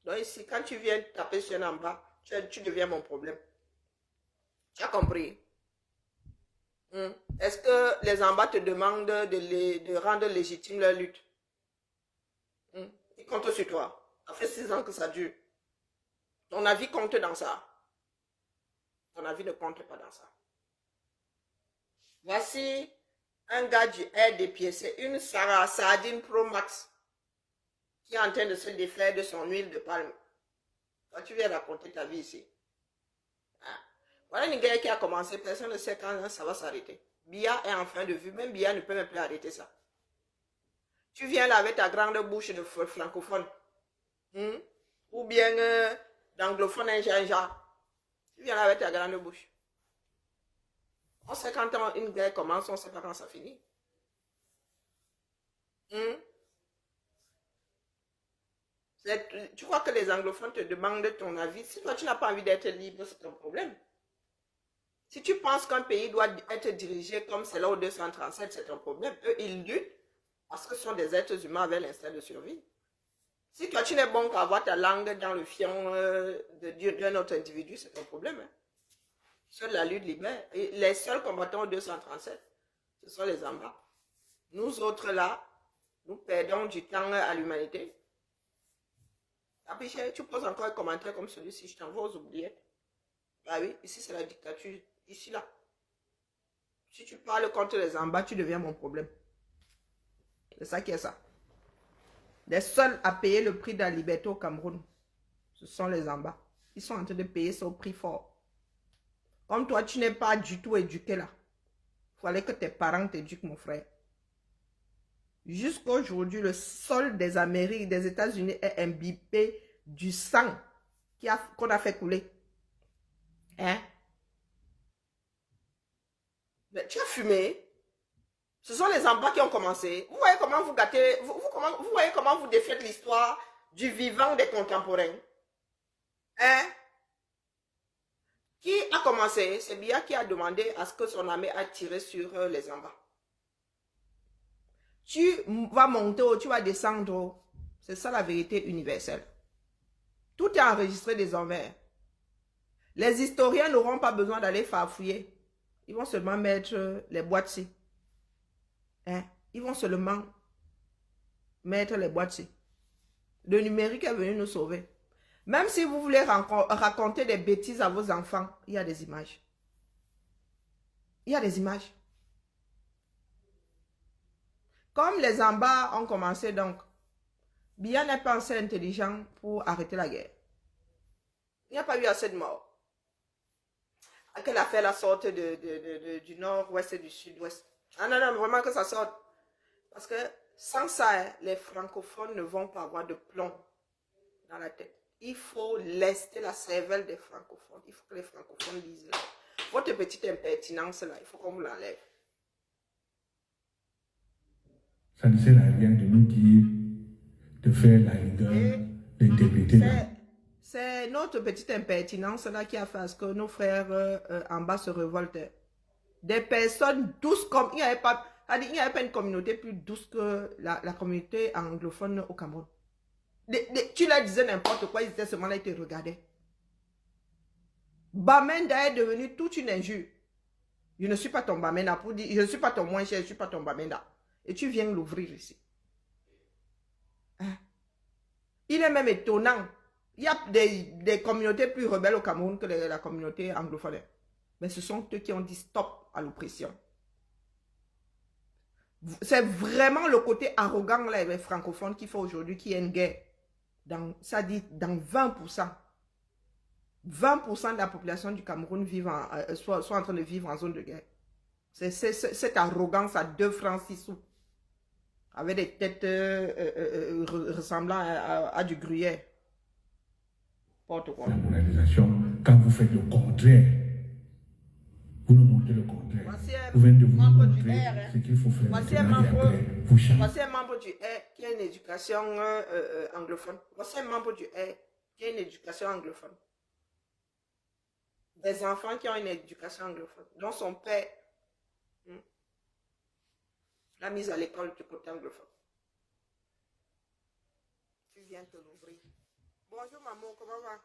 Donc ici, quand tu viens taper sur un en bas, tu deviens mon problème. Tu as compris? Est-ce que les en bas te demandent de rendre légitime leur lutte? Ils comptent sur toi. Ça fait 6 ans que ça dure. Ton avis compte dans ça. Ton avis ne compte pas dans ça. Voici un gars du air des pieds. C'est une Sarah Sardine Pro Max qui est en train de se défaire de son huile de palme. Quand tu viens raconter ta vie ici. Hein? Voilà une guerre qui a commencé. Personne ne sait quand ça va s'arrêter. Bia est en fin de vue. Même Bia ne peut même plus arrêter ça. Tu viens là avec ta grande bouche de francophone. Ou bien d'anglophone un genre. Tu viens là avec ta grande bouche. On sait quand une guerre commence, on ne sait pas quand ça finit. Tu crois que les anglophones te demandent ton avis? Si toi tu n'as pas envie d'être libre, c'est ton problème. Si tu penses qu'un pays doit être dirigé comme c'est là au 237, c'est ton problème. Eux, ils luttent parce que ce sont des êtres humains avec l'instinct de survie. Si toi tu n'es bon qu'avoir ta langue dans le fion d'un autre individu, c'est ton problème. Hein? Seule la lutte libère. Et les seuls combattants au 237, ce sont les Amba. Nous autres là, nous perdons du temps à l'humanité. Après, tu poses encore un commentaire comme celui-ci, je t'envoie aux oubliettes. Ah oui, ici c'est la dictature. Ici là. Si tu parles contre les Amba, tu deviens mon problème. C'est ça qui est ça. Les seuls à payer le prix de la liberté au Cameroun, ce sont les Amba. Ils sont en train de payer ça au prix fort. Comme toi, tu n'es pas du tout éduqué là. Il fallait que tes parents t'éduquent, mon frère. Jusqu'à aujourd'hui, le sol des Amériques, des États-Unis est imbibé du sang qu'on a fait couler. Hein? Mais tu as fumé. Ce sont les embats qui ont commencé. Vous voyez comment vous gâtez, vous voyez comment vous défaites l'histoire du vivant des contemporains. Hein? Qui a commencé? C'est Bia qui a demandé à ce que son armée a tiré sur les embats. Tu vas monter ou tu vas descendre. C'est ça la vérité universelle. Tout est enregistré désormais. Les historiens n'auront pas besoin d'aller farfouiller. Ils vont seulement mettre les boîtes-ci. Hein? Ils vont seulement mettre les boîtes-ci. Le numérique est venu nous sauver. Même si vous voulez raconter des bêtises à vos enfants, il y a des images. Il y a des images. Comme les Amba ont commencé donc, Bia n'est pas assez intelligent pour arrêter la guerre. Il n'y a pas eu assez de morts. Qu'elle a fait la sorte du nord-ouest et du sud-ouest. Ah non, non, vraiment que ça sorte. Parce que sans ça, les francophones ne vont pas avoir de plomb dans la tête. Il faut lester la cervelle des francophones. Il faut que les francophones lisent. Votre petite impertinence là, il faut qu'on vous l'enlève. Ça ne sert à rien de nous dire, de faire la rigueur, d'interpréter. C'est notre petite impertinence là qui a fait à ce que nos frères en bas se révoltent. Des personnes douces comme... Il n'y avait pas une communauté plus douce que la communauté anglophone au Cameroun. Tu leur disais n'importe quoi, ils étaient seulement là, ils te regardaient. Bamenda est devenu toute une injure. Je ne suis pas ton Bamenda pour dire, je ne suis pas ton moins cher, je ne suis pas ton Bamenda. Et tu viens l'ouvrir ici. Hein? Il est même étonnant. Il y a des communautés plus rebelles au Cameroun que la communauté anglophone. Mais ce sont eux qui ont dit stop à l'oppression. C'est vraiment le côté arrogant là, les francophones qui fait aujourd'hui qu'il y a une guerre. Ça dit dans 20%. 20% de la population du Cameroun soit en train de vivre en zone de guerre. C'est cette arrogance à 2 francs 6 sous. Avec des têtes ressemblant à du gruyère. Porte quoi. La moralisation, quand vous faites le contraire, vous nous montrez le contraire. Vous venez de vous montrer ce qu'il faut faire. Voici un membre du R qui a une éducation anglophone. Voici un membre du R qui a une éducation anglophone. Des enfants qui ont une éducation anglophone. Donc son père l'a mise à l'école du côté anglophone. Tu viens te l'ouvrir. Bonjour maman, comment va?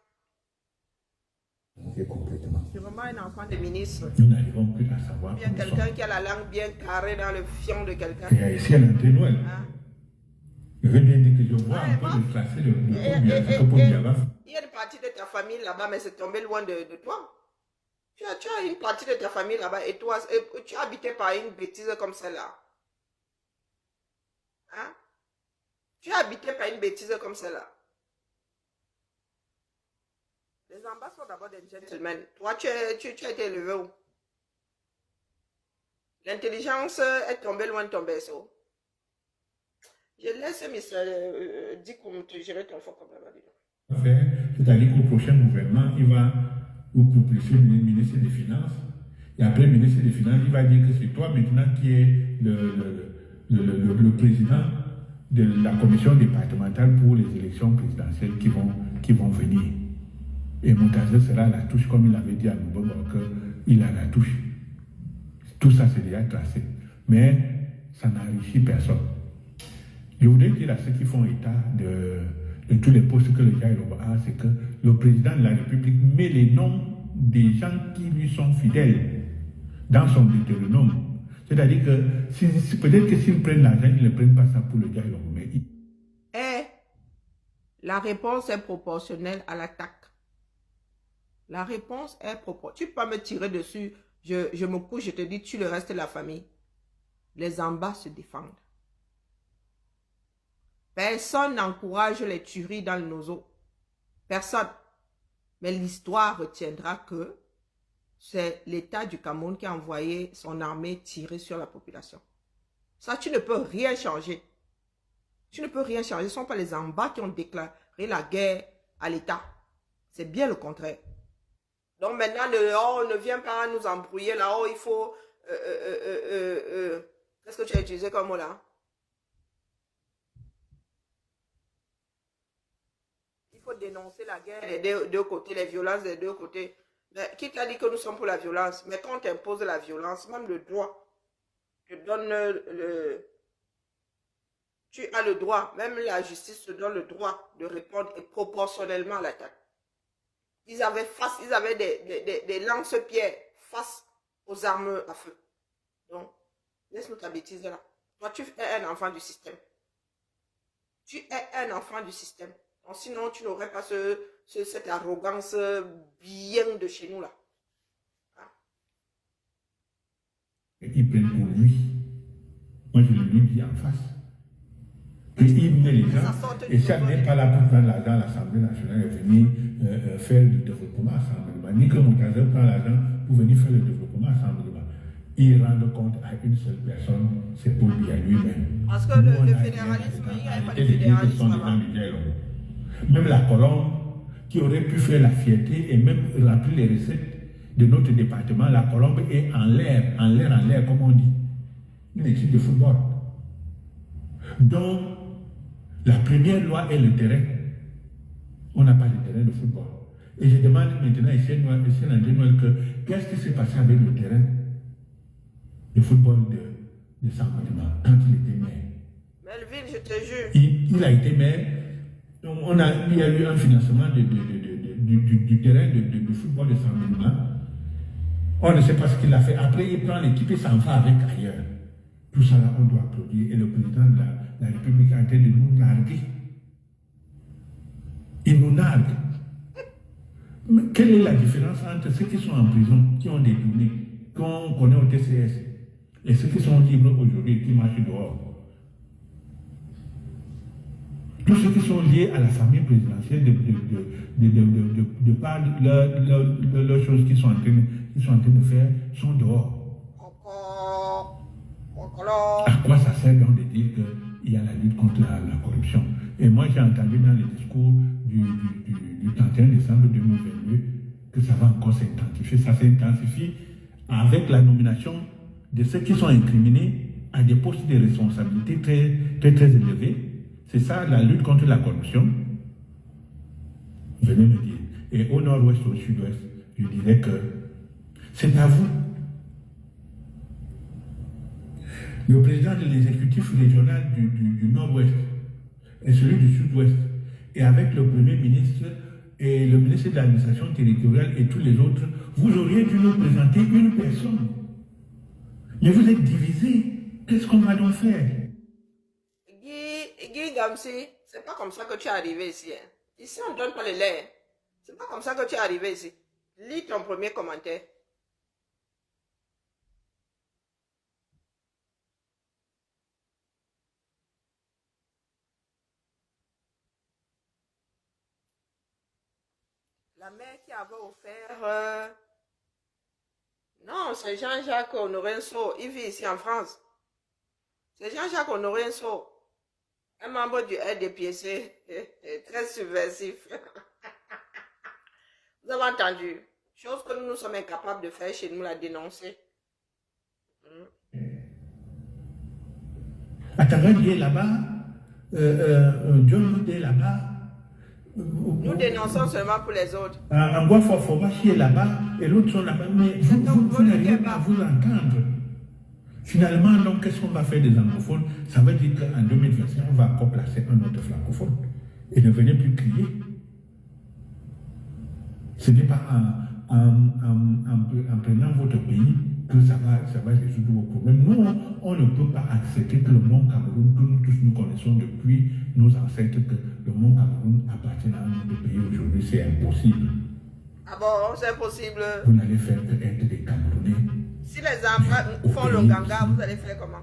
Complètement. C'est vraiment un enfant de ministre. Nous n'arrivons plus à savoir. Bien quelqu'un qui a la langue bien carrée dans le fion de quelqu'un. Il y a ici un entrée Noël. Je veux bien dire que je vois un peu le tracé de il y a une partie de ta famille là-bas, mais c'est tombé loin de toi. Tu as une partie de ta famille là-bas et toi, tu as habité par une bêtise comme celle-là. Hein? Tu as habité par une bêtise comme celle-là. Les ambassadeurs sont d'abord des gentlemen. Toi, tu as été élevé où? L'intelligence est tombée loin de ton berceau. Je laisse Mr. Dikoum te gérer ton fort comme là-bas. C'est-à-dire qu'au prochain gouvernement, il va vous proposer le ministre des Finances. Et après le ministre des Finances, il va dire que c'est toi maintenant qui es le président de la commission départementale pour les élections présidentielles qui vont venir. Et Moutazer sera à la touche, comme il avait dit à Mbongo, qu'il a la touche. Tout ça, c'est déjà tracé. Mais ça n'enrichit personne. Je voudrais dire à ceux qui font état de tous les postes que le Jaïroba a, c'est que le président de la République met les noms des gens qui lui sont fidèles dans son Deutéronome. C'est-à-dire que peut-être que s'ils prennent l'argent, ils ne prennent pas ça pour le Jaïroba. La réponse est proportionnelle à l'attaque. La réponse est proportionnelle. Tu peux pas me tirer dessus. Je me couche, je te dis, tu le restes de la famille. Les ambas se défendent. Personne n'encourage les tueries dans le nozo. Personne. Mais l'histoire retiendra que c'est l'État du Cameroun qui a envoyé son armée tirer sur la population. Ça, tu ne peux rien changer. Tu ne peux rien changer. Ce ne sont pas les ambas qui ont déclaré la guerre à l'État. C'est bien le contraire. Donc maintenant, on ne vient pas nous embrouiller là. Oh, il faut... Qu'est-ce que tu as utilisé comme mot là? Il faut dénoncer la guerre des deux côtés, les violences des deux côtés. Mais qui t'a dit que nous sommes pour la violence? Mais quand on t'impose la violence, même le droit, te donne tu as le droit, même la justice te donne le droit de répondre et proportionnellement à l'attaque. Ils avaient des lance-pierres face aux armes à feu. Donc, laisse-nous ta bêtise là. Toi, tu es un enfant du système. Tu es un enfant du système. Donc, sinon, tu n'aurais pas cette arrogance bien de chez nous là. Hein? Ils prennent pour lui. Moi, je le lui dis en face. Et il met les gens. Et si elle n'est pas là pour prendre l'argent, l'Assemblée nationale est venue faire le développement assemblement. Ni que Moutazer prend l'argent pour venir faire le développement assemblement. Il rend compte à une seule personne, c'est pour lui à lui-même. Parce que le fédéralisme, il n'y a pas de fédéralisme là-bas. Même la Colombe, qui aurait pu faire la fierté et même remplir les recettes de notre département, la Colombe est en l'air, comme on dit. Une équipe de football. Donc, la première loi est le terrain. On n'a pas de terrain de football. Et je demande maintenant à Etienne Noël qu'est-ce qui s'est passé avec le terrain de football de Saint-Madiman quand il était maire. Melville, je te jure. Il a été maire Il y a eu un financement du terrain de football de Saint-Domingue. On ne sait pas ce qu'il a fait. Après, il prend l'équipe et s'en va avec ailleurs. Tout ça, là, on doit applaudir. Et le président de la République a été de nous narguer. Il nous nargue. Mais quelle est la différence entre ceux qui sont en prison, qui ont des données, qu'on connaît au TCS, et ceux qui sont libres aujourd'hui et qui marchent dehors? Tous ceux qui sont liés à la famille présidentielle de par leurs choses qu'ils sont en train de faire sont dehors. À quoi ça sert donc de dire qu'il y a la lutte contre la corruption? Et moi j'ai entendu dans les discours du 31 décembre 2022 que ça va encore s'intensifier. Ça s'intensifie avec la nomination de ceux qui sont incriminés à des postes de responsabilité très élevés. C'est ça la lutte contre la corruption. Venez me dire. Et au nord-ouest, au sud-ouest, je dirais que c'est à vous. Le président de l'exécutif régional du nord-ouest et celui du sud-ouest, et avec le premier ministre et le ministre de l'administration territoriale et tous les autres, vous auriez dû nous présenter une personne. Mais vous êtes divisés. Qu'est-ce qu'on va donc faire? Guy Gamsi, c'est pas comme ça que tu es arrivé ici. Hein. Ici, on ne donne pas les lait. C'est pas comme ça que tu es arrivé ici. Lis ton premier commentaire. La mère qui avait offert... Non, c'est Jean-Jacques Honorenso. Il vit ici en France. C'est Jean-Jacques Honorenso. Un membre du RDPC, très subversif. Vous avez entendu? Chose que nous sommes incapables de faire chez nous, la dénoncer. Atagan est là-bas, John est là-bas. Nous dénonçons seulement pour les autres. Angwa Fofabachi est là-bas et l'autre sont là-bas. Mais vous n'arrivez pas à vous entendre. Finalement, donc, qu'est-ce qu'on va faire des anglophones? Ça veut dire qu'en 2025, on va encore placer un autre francophone. Et ne venez plus crier. Ce n'est pas en prenant votre pays que ça va résoudre vos problèmes. Nous, on ne peut pas accepter que le monde Cameroun, que nous tous nous connaissons depuis nos ancêtres, que le monde Cameroun appartienne à un autre pays aujourd'hui. C'est impossible. Ah bon, c'est impossible. Vous n'allez faire que être des Camerounais. Si les enfants font le ganga, vous allez faire comment?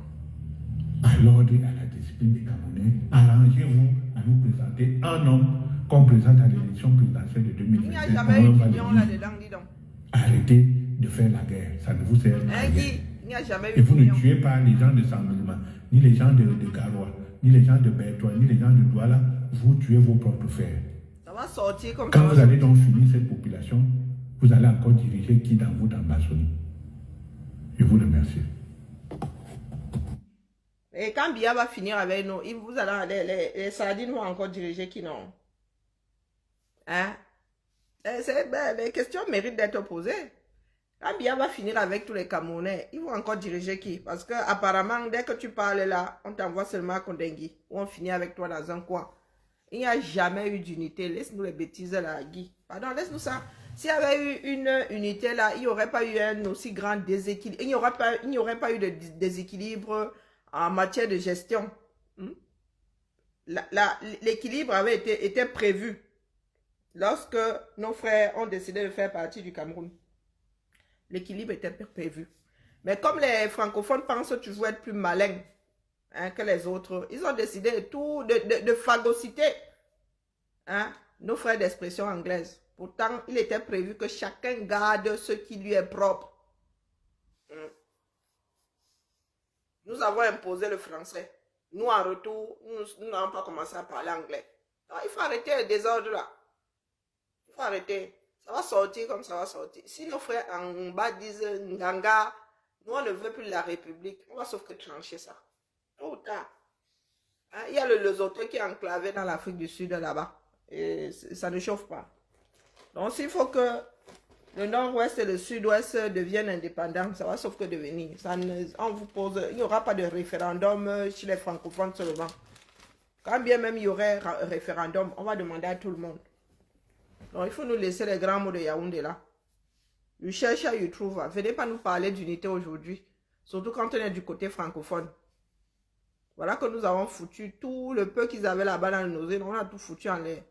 À l'ordre et à la discipline des Camerounais, arrangez-vous à nous présenter un homme qu'on présente à l'élection présidentielle de 2027. Il n'y a jamais eu d'union là-dedans, dis donc. Arrêtez de faire la guerre, ça ne vous sert à rien. Il n'y a jamais eu Et vous ne d'union. tuez pas les gens de Saint-Domingue, ni les gens de Garoua, ni les gens de Bertois, ni les gens de Douala, vous tuez vos propres frères. Ça va sortir comme Quand ça. vous allez donc finir cette population, vous allez encore diriger qui dans votre ambassade. Je vous remercie. Et quand Biya va finir avec nous, vous allez, les sardines vont encore diriger qui non? Hein? Les questions méritent d'être posées. Quand Biya va finir avec tous les Camerounais, ils vont encore diriger qui? Parce que apparemment, dès que tu parles là, on t'envoie seulement à Kondengui, ou on finit avec toi dans un coin. Il n'y a jamais eu d'unité. Laisse-nous les bêtises là, Guy. Pardon, laisse-nous ça. S'il y avait eu une unité là, il n'y aurait pas eu un aussi grand déséquilibre. Il n'y aurait pas eu de déséquilibre en matière de gestion. L'équilibre avait été prévu lorsque nos frères ont décidé de faire partie du Cameroun. L'équilibre était prévu. Mais comme les francophones pensent toujours être plus malins que les autres, ils ont décidé de phagocyter nos frères d'expression anglaise. Pourtant, il était prévu que chacun garde ce qui lui est propre. Nous avons imposé le français. Nous, en retour, nous n'avons pas commencé à parler anglais. Alors, il faut arrêter le désordre là. Il faut arrêter. Ça va sortir comme ça va sortir. Si nos frères en bas disent Nganga, nous on ne veut plus la République, on va sauf que trancher ça. Tôt ou tard. Il y a le Lesotho qui est enclavé dans l'Afrique du Sud là-bas. Et ça ne chauffe pas. Donc s'il faut que le nord-ouest et le sud-ouest deviennent indépendants, ça va sauf que devenir. On vous pose, il n'y aura pas de référendum chez les francophones seulement. Quand bien même il y aurait un référendum, on va demander à tout le monde. Donc il faut nous laisser les grands mots de Yaoundé là. You cherche, you trouve. Venez pas nous parler d'unité aujourd'hui. Surtout quand on est du côté francophone. Voilà que nous avons foutu tout le peu qu'ils avaient là-bas dans le nausée. On a tout foutu en l'air.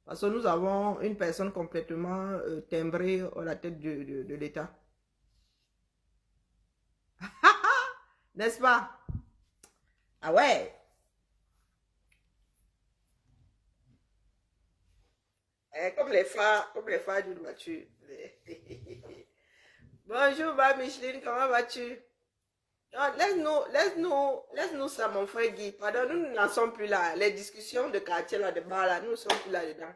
Parce que nous avons une personne complètement timbrée à la tête de l'État. N'est-ce pas? Ah ouais. Comme les phares d'une voiture. Bonjour, Micheline, comment vas-tu? Laisse-nous ça, mon frère Guy. Pardon, nous n'en sommes plus là. Les discussions de quartier, là, de bar, là, nous ne sommes plus là-dedans.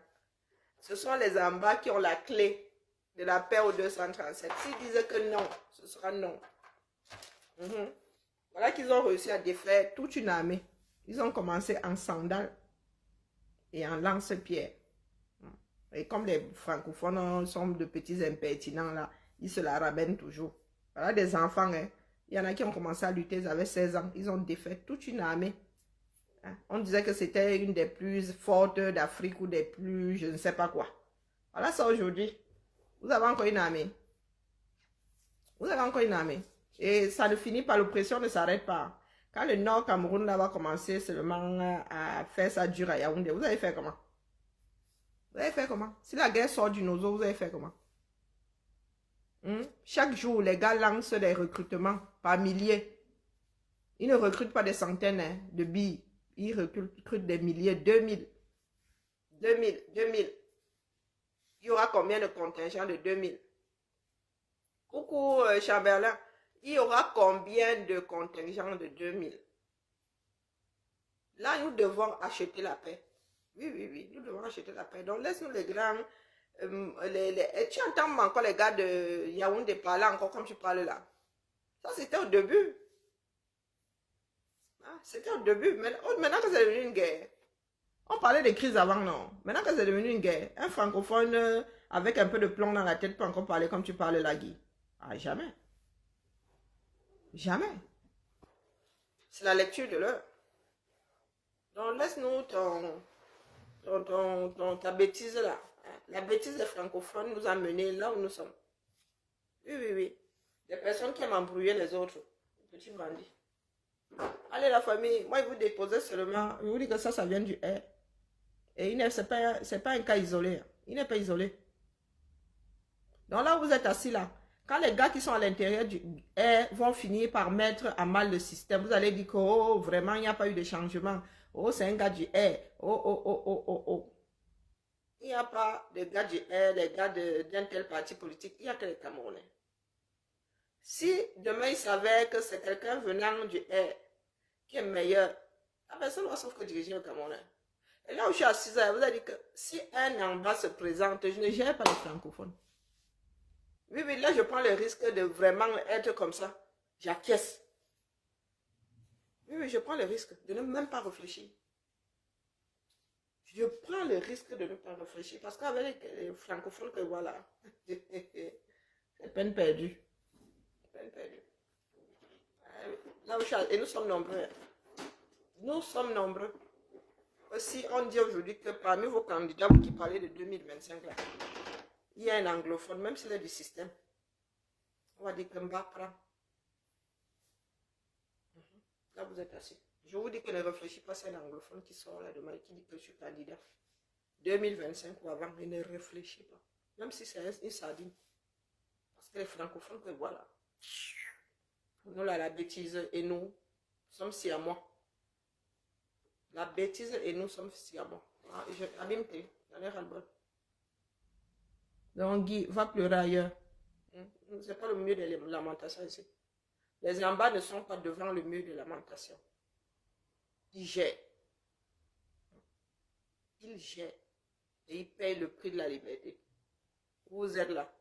Ce sont les Amba qui ont la clé de la paix au 237. S'ils disaient que non, ce sera non. Voilà qu'ils ont réussi à défaire toute une armée. Ils ont commencé en sandales et en lance-pierre. Et comme les francophones sont de petits impertinents là, ils se la ramènent toujours. Voilà des enfants, hein. Il y en a qui ont commencé à lutter, ils avaient 16 ans. Ils ont défait toute une armée. Hein? On disait que c'était une des plus fortes d'Afrique ou des plus, je ne sais pas quoi. Voilà ça aujourd'hui. Vous avez encore une armée. Vous avez encore une armée. Et ça ne finit pas, l'oppression ne s'arrête pas. Quand le Nord Cameroun là, va commencer seulement à faire ça dur à Yaoundé, vous allez faire comment? Vous allez faire comment? Si la guerre sort du nozo, vous allez faire comment? Chaque jour, les gars lancent des recrutements par milliers. Ils ne recrutent pas des centaines hein, de billes. Ils recrutent des milliers, 2000. 2000. Il y aura combien de contingents de 2000? Coucou Chamberlain. Il y aura combien de contingents de 2000? Là, nous devons acheter la paix. Oui, nous devons acheter la paix. Donc, laisse-nous les grands... tu entends encore les gars de Yaoundé parler encore comme tu parles là. Ça, c'était au début. Ah, c'était au début. Maintenant que c'est devenu une guerre. On parlait des crises avant, non. Maintenant que c'est devenu une guerre. Un francophone avec un peu de plomb dans la tête peut encore parler comme tu parles là, Guy. Ah, jamais. Jamais. C'est la lecture de l'heure. Donc, laisse-nous ta bêtise là. La bêtise des francophones nous a menés là où nous sommes. Oui. Des personnes qui aiment embrouiller les autres. Petits bandits. Allez la famille, moi je vous déposez seulement, je vous dis que ça vient du air. Et c'est pas un cas isolé. Il n'est pas isolé. Donc là où vous êtes assis là, quand les gars qui sont à l'intérieur du air vont finir par mettre à mal le système, vous allez dire que oh, vraiment il n'y a pas eu de changement. Oh, c'est un gars du air. Oh. Il n'y a pas de gars du air, des gars d'un tel parti politique. Il n'y a que les Camerounais. Si demain il s'avère que c'est quelqu'un venant du air qui est meilleur, la personne va sauf que diriger le Camerounais. Et là où je suis assise, vous avez dit que si un Amba se présente, je ne gère pas les francophones. Oui, là je prends le risque de vraiment être comme ça. J'acquiesce. Oui, je prends le risque de ne même pas réfléchir. Je prends le risque de ne pas réfléchir parce qu'avec les francophones que voilà, c'est peine perdue. Peine perdue. Là où je suis, et nous sommes nombreux. Nous sommes nombreux. Si on dit aujourd'hui que parmi vos candidats, vous qui parlez de 2025, là, il y a un anglophone, même s'il est du système, on va dire que Mba prend. Là, vous êtes assis. Je vous dis que ne réfléchis pas, c'est un anglophone qui sort là demain, qui dit que je suis candidat. 2025 ou avant, il ne réfléchit pas. Même si c'est une sardine. Parce que les francophones, que voilà. Nous, là, la bêtise et nous sommes si à moi. La bêtise et nous sommes si à moi. Ah, abîme-toi, j'en ai ras-le-bol. Donc, Guy, va pleurer ailleurs. C'est pas le mur de lamentation ici. Les Amba ne sont pas devant le mur de lamentation. Ils gèrent. Ils gèrent. Et ils payent le prix de la liberté. Vous êtes là.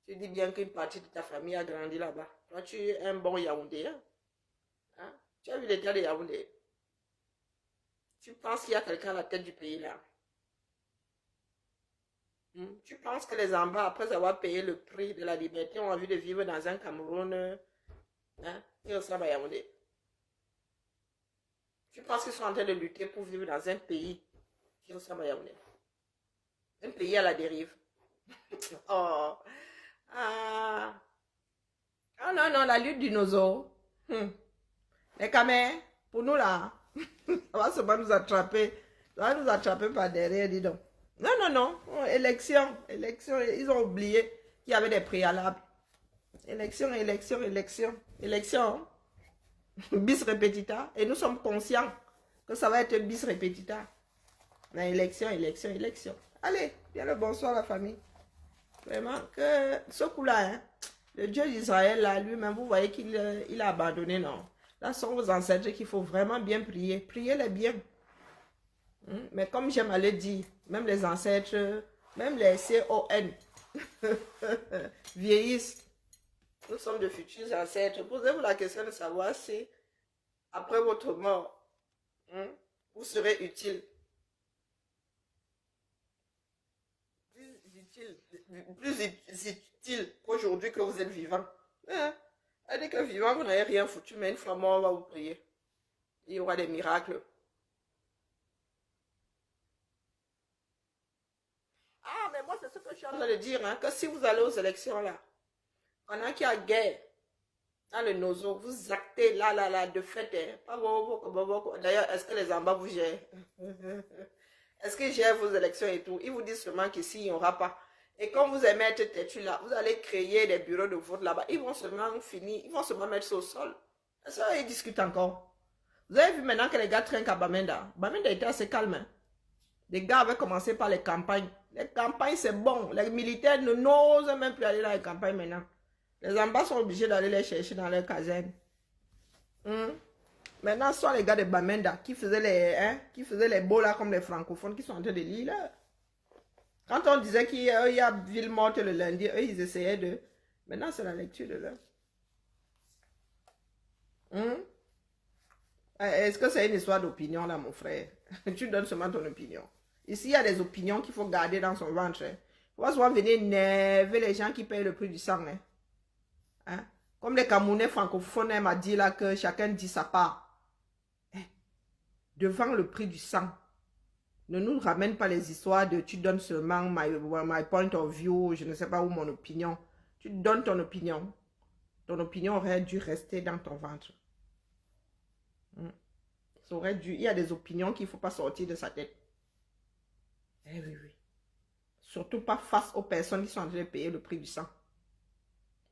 Tu dis bien qu'une partie de ta famille a grandi là-bas. Toi, tu es un bon Yaoundé. Hein? Tu as vu l'état de Yaoundé. Tu penses qu'il y a quelqu'un à la tête du pays là. Tu penses que les Amba, après avoir payé le prix de la liberté, ont envie de vivre dans un Cameroun qui ressemble à Yaoundé. Tu penses qu'ils sont en train de lutter pour vivre dans un pays qui ressemble à Yaoundé? Un pays à la dérive. Oh. Ah. Ah non, non, la lutte du dinosaure. Les camés, pour nous là, ça va seulement nous attraper. Ça va nous attraper par derrière, dis donc. Non, non, non. Oh, élection, élection, ils ont oublié qu'il y avait des préalables. Élection, élection, élection, élection. Bis repetita. Et nous sommes conscients que ça va être bis repetita. Mais élection, élection, élection. Allez, bien le bonsoir la famille. Vraiment, que ce coup-là, hein, le Dieu d'Israël, là, lui-même, vous voyez qu'il il a abandonné, non? Là sont vos ancêtres qu'il faut vraiment bien prier. Priez-les bien. Mais comme j'aime à le dire, même les ancêtres, même les CON, vieillissent. Nous sommes de futurs ancêtres. Posez-vous la question de savoir si, après votre mort, vous serez utile. Plus utile qu'aujourd'hui que vous êtes vivant. Elle dit que vivant, vous n'avez rien foutu, mais une fois mort, on va vous prier. Il y aura des miracles. Ah, mais moi, c'est ce que je suis en train de dire, hein, que si vous allez aux élections, là, pendant qu'il y a guerre, dans le nozo, vous actez là, de fait, hein. D'ailleurs, est-ce que les embats vous gèrent? Est-ce qu'ils gèrent vos élections et tout? Ils vous disent seulement qu'ici, il n'y aura pas. Et quand vous aimez être têtu là, vous allez créer des bureaux de vote là-bas. Ils vont seulement finir, ils vont seulement mettre ça au sol. Ça, ils discutent encore. Vous avez vu maintenant que les gars trinquent à Bamenda. Bamenda était assez calme. Hein? Les gars avaient commencé par les campagnes. Les campagnes, c'est bon. Les militaires n'osent même plus aller dans les campagnes maintenant. Les embats sont obligés d'aller les chercher dans leur caserne. Maintenant, ce sont les gars de Bamenda qui faisaient les beaux là comme les francophones qui sont en train de lire là. Quand on disait qu'il y a ville morte le lundi, eux, ils essayaient de... Maintenant, c'est la lecture de l'heure. Est-ce que c'est une histoire d'opinion, là, mon frère? Tu donnes seulement ton opinion. Ici, il y a des opinions qu'il faut garder dans son ventre. Il faut souvent venir énerver les gens qui payent le prix du sang. Hein? Comme les Camerounais francophones m'a dit là que chacun dit sa part. Devant le prix du sang. Ne nous ramène pas les histoires de tu donnes seulement my point of view, je ne sais pas où mon opinion. Tu donnes ton opinion. Ton opinion aurait dû rester dans ton ventre. Ça aurait dû. Il y a des opinions qu'il ne faut pas sortir de sa tête. Eh oui, oui. Surtout pas face aux personnes qui sont en train de payer le prix du sang.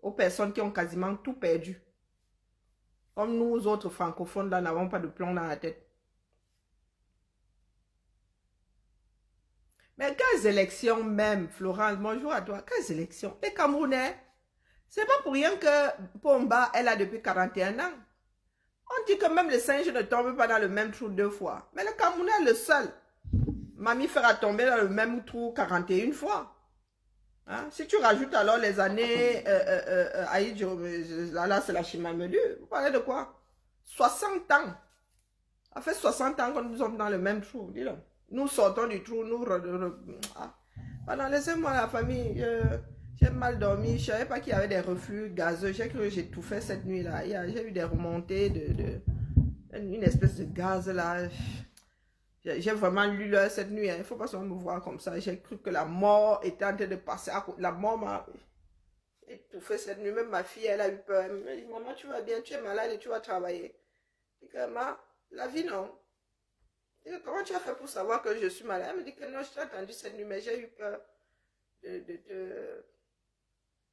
Aux personnes qui ont quasiment tout perdu. Comme nous autres francophones, là, n'avons pas de plomb dans la tête. Mais quelles élections même, Florence, bonjour à toi, quelles élections? Les Camerounais, c'est pas pour rien que Pomba est là depuis 41 ans. On dit que même les singes ne tombent pas dans le même trou 2 fois. Mais le Camerounais est le seul mammifère à tomber dans le même trou 41 fois. Hein? Si tu rajoutes alors les années, là c'est la Chimamelu, vous parlez de quoi? 60 ans. Ça fait 60 ans que nous sommes dans le même trou, dis-le. Nous sortons du trou, nous... Pendant laissez-moi la famille, j'ai mal dormi, je ne savais pas qu'il y avait des reflux gazeux, j'ai cru que j'ai tout fait cette nuit-là, j'ai eu des remontées une espèce de gaz là, j'ai vraiment lu là cette nuit, il ne faut pas seulement me voir comme ça, j'ai cru que la mort était en train de passer à côté, la mort m'a étouffé cette nuit, même ma fille elle a eu peur, elle m'a dit maman tu vas bien, tu es malade et tu vas travailler, et que maman, la vie non. Comment tu as fait pour savoir que je suis malade? Elle me dit que non, je t'ai entendu cette nuit, mais j'ai eu peur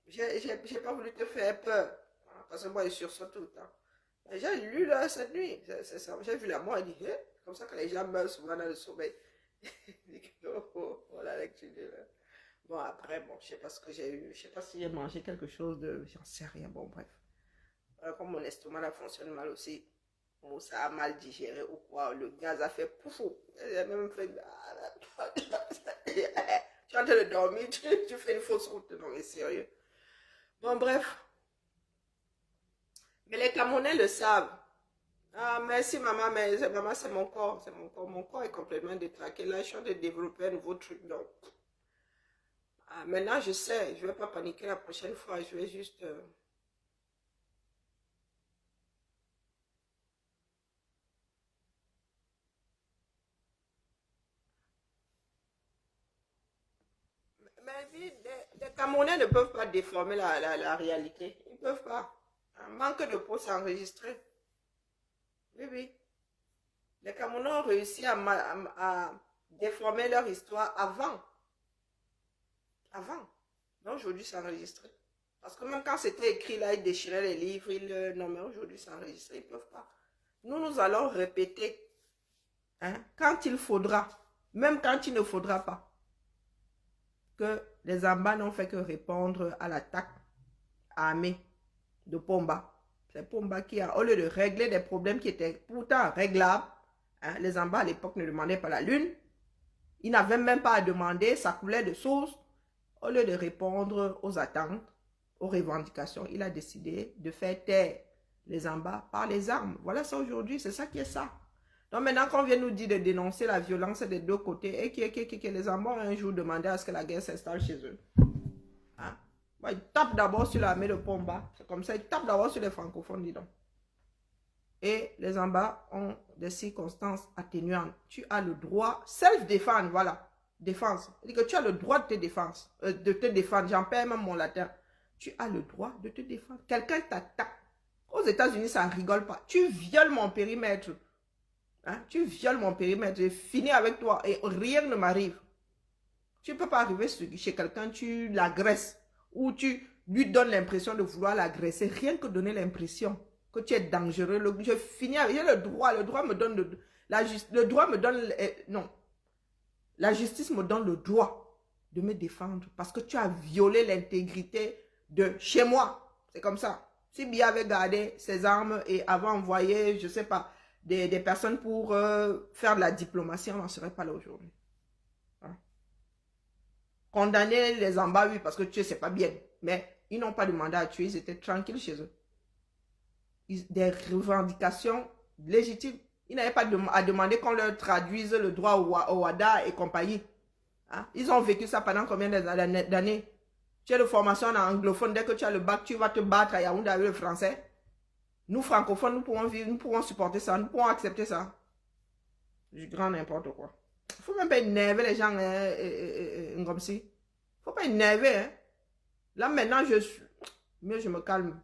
j'ai pas voulu te faire peur. Parce que moi, je sursaute tout le temps. J'ai lu là cette nuit. J'ai vu la mort et dit, c'est comme ça que les gens meurent souvent dans le sommeil. Voilà la lecture de là. Bon, après, bon, je sais pas ce que j'ai eu. Je sais pas si j'ai mangé quelque chose de. J'en sais rien. Bon, bref. Comme mon estomac là fonctionne mal aussi. Bon, ça a mal digéré ou quoi. Le gaz a fait poufou. J'ai même fait. Tu es en train de dormir, tu fais une fausse route. Non, mais sérieux. Bon, bref. Mais les Camerounais le savent. Ah, merci maman, mais maman, c'est mon corps. C'est mon corps. Mon corps est complètement détraqué. Là, je suis en train de développer un nouveau truc. Donc, maintenant, je sais. Je ne vais pas paniquer la prochaine fois. Je vais juste... les Camerounais ne peuvent pas déformer la réalité. Ils ne peuvent pas. Un manque de peau, c'est enregistré. Oui, oui. Les Camerounais ont réussi à déformer leur histoire avant. Avant. Mais aujourd'hui, c'est enregistré. Parce que même quand c'était écrit là, ils déchiraient les livres. Non, mais aujourd'hui, c'est enregistré. Ils ne peuvent pas. Nous allons répéter. Hein, quand il faudra. Même quand il ne faudra pas. Que les Amba n'ont fait que répondre à l'attaque armée de Pomba. C'est Pomba qui a, au lieu de régler des problèmes qui étaient pourtant réglables, hein, les Amba à l'époque ne demandaient pas la lune. Ils n'avaient même pas à demander, ça coulait de source. Au lieu de répondre aux attentes, aux revendications, il a décidé de faire taire les Amba par les armes. Voilà ça aujourd'hui, c'est ça qui est ça. Donc maintenant qu'on vient nous dire de dénoncer la violence des deux côtés et que les Amba ont un jour demandé à ce que la guerre s'installe chez eux. Hein? Bon, ils tapent d'abord sur l'armée de Pomba. C'est comme ça, ils tapent d'abord sur les francophones, dis donc. Et les Amba ont des circonstances atténuantes. Tu as le droit, self-défendre, voilà. Défense. C'est que tu as le droit de te défendre. J'en perds même mon latin. Tu as le droit de te défendre. Quelqu'un t'attaque. Aux États-Unis, ça ne rigole pas. Tu violes mon périmètre. Hein? Tu violes mon périmètre. J'ai fini avec toi et rien ne m'arrive. Tu ne peux pas arriver chez quelqu'un, tu l'agresses. Ou tu lui donnes l'impression de vouloir l'agresser. Rien que donner l'impression que tu es dangereux. Je finis avec le droit. Le droit me donne le droit me donne... non. La justice me donne le droit de me défendre. Parce que tu as violé l'intégrité de chez moi. C'est comme ça. Si Biya avait gardé ses armes et avait envoyé, je ne sais pas, des personnes pour faire de la diplomatie, on n'en serait pas là aujourd'hui. Hein? Condamner les Amba, oui, parce que tuer, c'est pas bien. Mais ils n'ont pas demandé à tuer, ils étaient tranquilles chez eux. Des revendications légitimes. Ils n'avaient pas à demander qu'on leur traduise le droit au WADA et compagnie. Hein? Ils ont vécu ça pendant combien d'années? Tu as de formation en anglophone, dès que tu as le bac, tu vas te battre à Yaoundé avec le français. Nous, francophones, nous pourrons vivre, nous pourrons supporter ça, nous pourrons accepter ça. Du grand n'importe quoi. Il ne faut même pas énerver les gens comme si. Il ne faut pas énerver. Hein. Là, maintenant, mieux je me calme.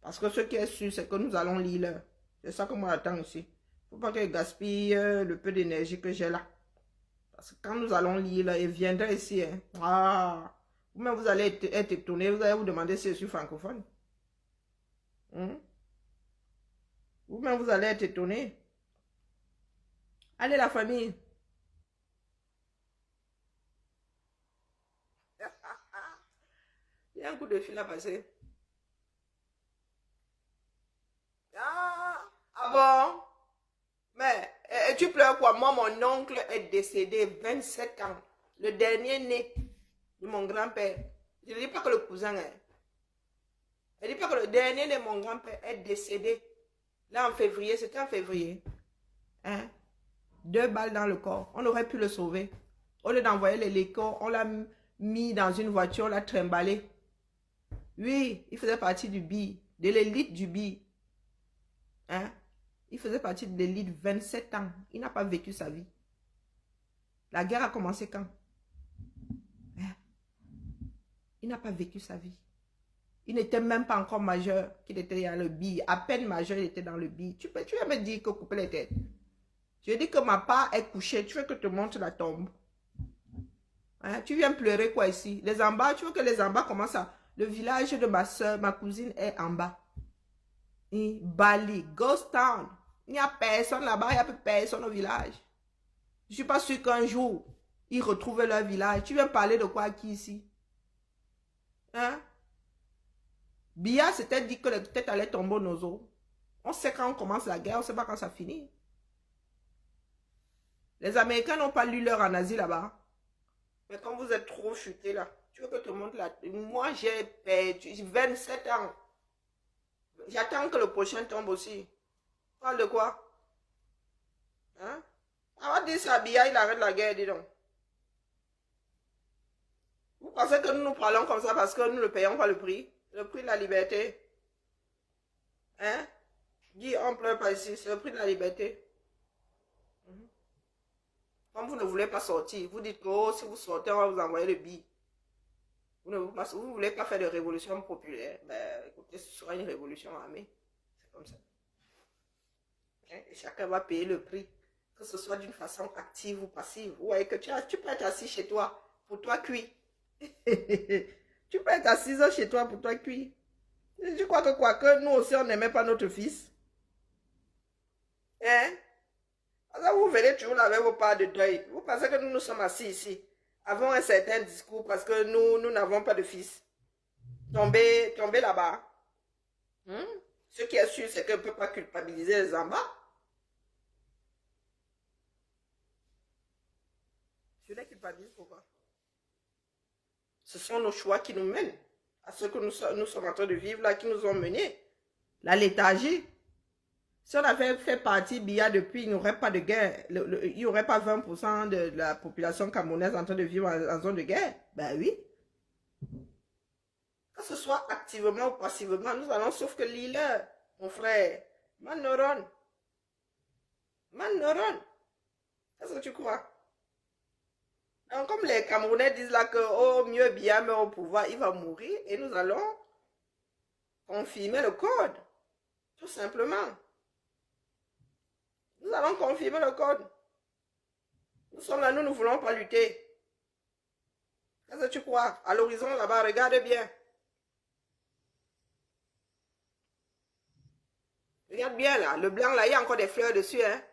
Parce que ce qui est sûr, c'est que nous allons lire l'heure. C'est ça que moi j'attends ici. Il ne faut pas que je gaspille le peu d'énergie que j'ai là. Parce que quand nous allons lire là, il viendra ici. Hein. Ah, vous-même, vous allez être étonné. Vous allez vous demander si je suis francophone. Vous-même, vous allez être étonné. Allez, la famille. Il y a un coup de fil à passer. Ah bon? Mais tu pleures quoi? Moi, mon oncle est décédé 27 ans. Le dernier né de mon grand-père. Je ne dis pas que le cousin est. Je ne dis pas que le dernier de mon grand-père est décédé. Là, en février, c'était en février. Hein? 2 balles dans le corps. On aurait pu le sauver. Au lieu d'envoyer l'hélico, on l'a mis dans une voiture, on l'a trimballé. Oui, il faisait partie du BI, de l'élite du BI. Hein? Il faisait partie de l'élite 27 ans. Il n'a pas vécu sa vie. La guerre a commencé quand? Hein? Il n'a pas vécu sa vie. Il n'était même pas encore majeur qu'il était dans le BI. À peine majeur, il était dans le BI. Tu vas me dire que couper les têtes. Je dis que ma part est couchée. Tu veux que je te montre la tombe? Hein? Tu viens pleurer quoi ici? Les Amba, tu veux que les Amba commencent à... Le village de ma soeur, ma cousine est en bas. Et Bali, Ghost Town. Il n'y a personne là-bas, il n'y a plus personne au village. Je ne suis pas sûr qu'un jour, ils retrouvent leur village. Tu viens parler de quoi qui ici? Hein? Biya s'était dit que les têtes allaient tomber aux noseaux. On sait quand on commence la guerre, on ne sait pas quand ça finit. Les Américains n'ont pas lu l'heure en Asie là-bas. Mais quand vous êtes trop chuté là, tu veux que je te montre la... Moi, j'ai perdu 27 ans. J'attends que le prochain tombe aussi. Parle de quoi? Hein? On va dire ça, Biya, il arrête la guerre, dis donc. Vous pensez que nous parlons comme ça parce que nous ne payons pas le prix? Le prix de la liberté. Hein? Dis, on ne pleure pas ici, c'est le prix de la liberté. Comme vous ne voulez pas sortir, vous dites que oh, si vous sortez, on va vous envoyer le billet. Vous ne voulez pas faire de révolution populaire. Ben, écoutez, ce sera une révolution armée. C'est comme ça. Hein? Et chacun va payer le prix. Que ce soit d'une façon active ou passive. Vous voyez que tu peux être assis chez toi, pour toi cuit. Tu peux être assise chez toi pour toi cuit. Je crois que quoique nous aussi, on n'aimait pas notre fils. Hein? Alors vous venez toujours avec vos parts de deuil. Vous pensez que nous nous sommes assis ici, avons un certain discours parce que nous n'avons pas de fils. Tomber là-bas. Ce qui est sûr, c'est qu'on ne peut pas culpabiliser les en bas. Je les culpabilise pourquoi? Ce sont nos choix qui nous mènent à ce que nous sommes en train de vivre là, qui nous ont menés. La léthargie. Si on avait fait partie BIA depuis, il n'y aurait pas de guerre. Il n'y aurait pas 20% de la population camerounaise en train de vivre en zone de guerre. Ben oui. Que ce soit activement ou passivement, nous allons, sauf que l'île, mon frère, Manoron. Qu'est-ce que tu crois? Donc, comme les Camerounais disent là que, oh, mieux bien, mais au pouvoir, il va mourir. Et nous allons confirmer le code. Tout simplement. Nous allons confirmer le code. Nous sommes là, nous ne voulons pas lutter. Qu'est-ce que tu crois? À l'horizon là-bas, regarde bien. Regarde bien là, le blanc là, il y a encore des fleurs dessus. Hein?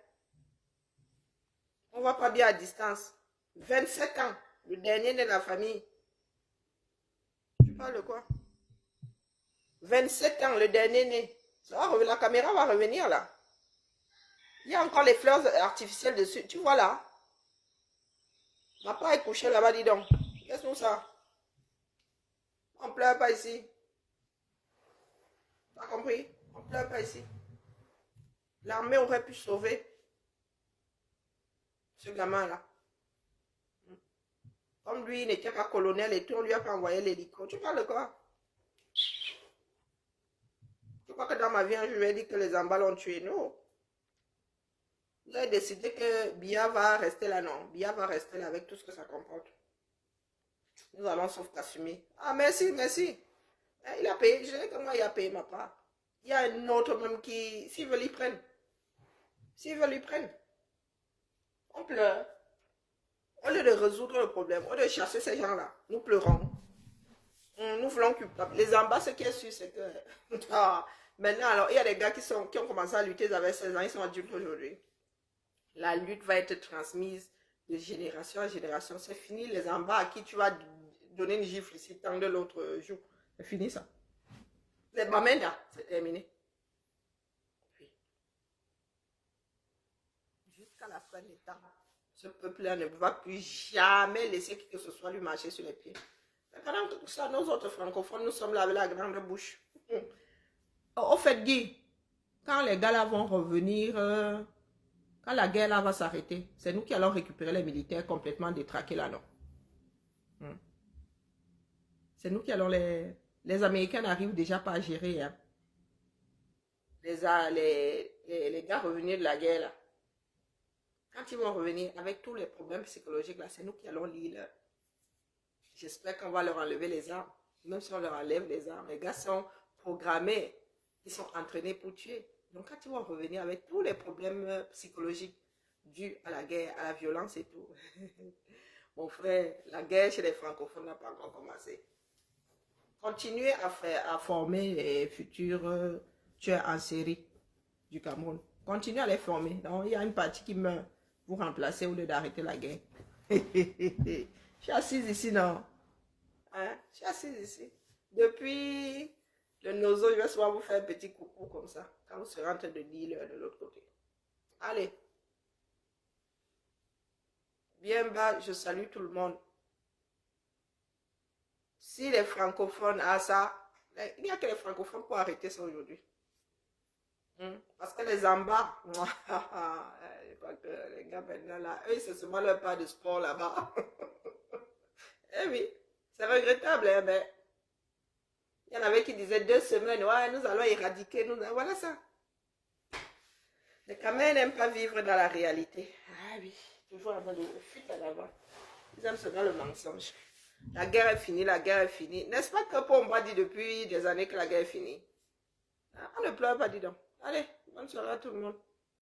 On ne voit pas bien à distance. 27 ans, le dernier de la famille. Tu parles de quoi? 27 ans, le dernier né. La caméra va revenir là. Il y a encore les fleurs artificielles dessus. Tu vois là? Ma part est couchée là-bas, dis donc. Qu'est-ce que ça? On ne pleure pas ici. T'as compris? On ne pleure pas ici. L'armée aurait pu sauver ce gamin-là. Comme lui, il n'était pas colonel et tout, on lui a pas envoyé l'hélico. Tu parles de quoi? Tu crois que dans ma vie, je lui ai dit que les embals ont tué? Non. Vous avez décidé que Bia va rester là, non. Bia va rester là avec tout ce que ça comporte. Nous allons sauf qu'assumer. Ah, merci. Il a payé. Je sais que moi, il a payé ma part. Il y a un autre même qui, s'il veut, lui prenne. On pleure. Au lieu de résoudre le problème, au lieu de chasser ces gens-là, nous pleurons. Nous voulons culpable. Les embats, ce qui est sûr, c'est que... maintenant, alors, il y a des gars qui ont commencé à lutter, ils avaient 16 ans, ils sont adultes aujourd'hui. La lutte va être transmise de génération en génération. C'est fini, les embats à qui tu vas donner une gifle ici, tant de l'autre jour. C'est fini, ça. Les mamènes, c'est terminé. Oui. Jusqu'à la fin des temps. Ce peuple-là ne va plus jamais laisser qui que ce soit lui marcher sur les pieds. Mais pendant que tout ça, nous autres francophones, nous sommes là avec la grande bouche. Au fait, Guy, quand les gars là vont revenir, quand la guerre là va s'arrêter, c'est nous qui allons récupérer les militaires complètement détraqués là, non? C'est nous qui allons les Américains n'arrivent déjà pas à gérer. Hein. Les gars revenus de la guerre là. Quand ils vont revenir avec tous les problèmes psychologiques, là, c'est nous qui allons lire. J'espère qu'on va leur enlever les armes. Même si on leur enlève les armes, les gars sont programmés. Ils sont entraînés pour tuer. Donc quand ils vont revenir avec tous les problèmes psychologiques dus à la guerre, à la violence et tout. Mon frère, la guerre chez les francophones n'a pas encore commencé. Continuez à former les futurs tueurs en série du Cameroun. Continuez à les former. Donc, il y a une partie qui meurt. Vous remplacer au lieu d'arrêter la guerre. Je suis assise ici, non? Hein? Je suis assise ici. Depuis le Nozo, je vais souvent vous faire un petit coucou comme ça. Quand vous serez en train de lire de l'autre côté. Allez. Bien bas, je salue tout le monde. Si les francophones ont ça, il n'y a que les francophones pour arrêter ça aujourd'hui. Parce que les embats, je crois que les gars maintenant là, eux, c'est seulement leur part de sport là-bas. Eh oui, c'est regrettable, hein, mais il y en avait qui disaient 2 semaines, ouais, nous allons éradiquer, voilà ça. Les Camerounais n'aiment pas vivre dans la réalité. Ah oui, toujours avant de fuite à l'avant. Ils aiment seulement le mensonge. La guerre est finie, la guerre est finie. N'est-ce pas que on m'a dit depuis des années que la guerre est finie? On ne pleure pas, dis donc. Allez, bonne soirée à tout le monde.